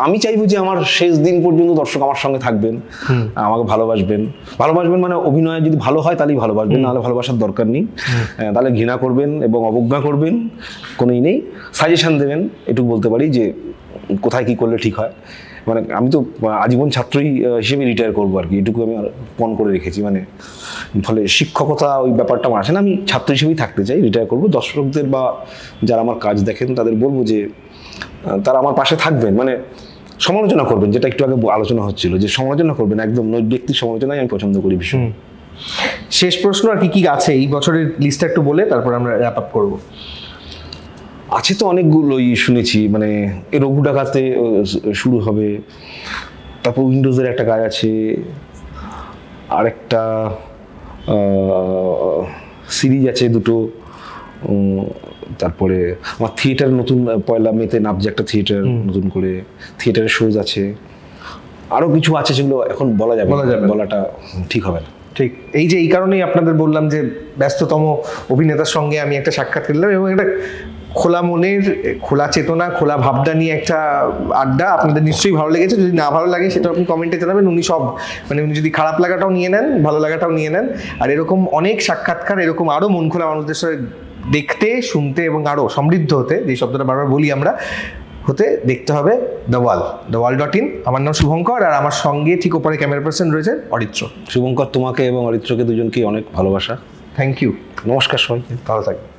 Speaker 1: আমি চাইবো যে আমার শেষ দিন পর্যন্ত দর্শক আমার সঙ্গে থাকবেন, আমাকে ভালোবাসবেন মানে অভিনয় যদি ভালো হয় তাহলেই ভালোবাসবেন, নাহলে ভালোবাসার দরকার নেই। তাহলে ঘৃণা করবেন এবং অবজ্ঞা করবেন, কোনোই নেই। সাজেশন দেবেন, এটুকু বলতে পারি যে কোথায় কি করলে ঠিক হয়। মানে আমি তো আজীবন ছাত্রই হিসেবে রিটায়ার করবো আর কি, এটুকু আমি পণ করে রেখেছি। মানে ফলে শিক্ষকতা ওই ব্যাপারটা আমার আসে না, আমি ছাত্র হিসেবেই থাকতে চাই, রিটায়ার করবো। দর্শকদের বা যারা আমার কাজ দেখেন তাদের বলবো যে তারা আমার পাশে থাকবেন, মানে সমালোচনা করবেন, যেটা একটু আগে আলোচনা হচ্ছিল, যে সমালোচনা করবেন, একদম ব্যক্তির সমালোচনাই আমি পছন্দ করি ভীষণ।
Speaker 2: শেষ প্রশ্ন, আর কি কি আছে এই বছরের লিস্টটা একটু বলে তারপর আমরা র্যাপ আপ করবো।
Speaker 1: আছে তো অনেকগুলোই শুনেছি, মানে এই রঘু ডাকাতে শুরু হবে, তারপর উইন্ডোজের একটা কাজ আছে, আরেকটা সিরিজ আছে দুটো, তারপরে আমার থিয়েটার নতুন 1 মেতে নামছে একটা থিয়েটার, নতুন করে থিয়েটারের শোজ আছে, আরও কিছু আছে যেগুলো এখন বলা যাবে না, বলাটা ঠিক হবে না।
Speaker 2: ঠিক, এই কারণেই আপনাদের বললাম যে ব্যস্ততম অভিনেতার সঙ্গে আমি একটা সাক্ষাৎ করলাম এবং একটা খোলা মনের, খোলা চেতনা, খোলা ভাবনা নিয়ে একটা আড্ডা। আপনাদের নিশ্চয়ই ভালো লেগেছে, যদি না ভালো লাগে সেটা আপনি কমেন্টে জানাবেন। উনি সব, মানে উনি যদি খারাপ লাগাটাও নিয়ে নেন, ভালো লাগাটাও নিয়ে নেন। আর এরকম অনেক সাক্ষাৎকার, এরকম আরও মন খোলা মানুষদের সাথে দেখতে, শুনতে এবং আরও সমৃদ্ধ হতে, যে শব্দটা বারবার বলি আমরা, হতে দেখতে হবে দ্য ওয়াল.in। আমার নাম শুভঙ্কর, আর আমার সঙ্গে ঠিক ওপরে ক্যামেরা পার্সন রয়েছে অরিত্র।
Speaker 1: শুভঙ্কর, তোমাকে এবং অরিত্রকে দুজনকেই অনেক ভালোবাসা।
Speaker 2: Thank you.
Speaker 1: নমস্কার সবাই,
Speaker 2: ভালো থাকবেন।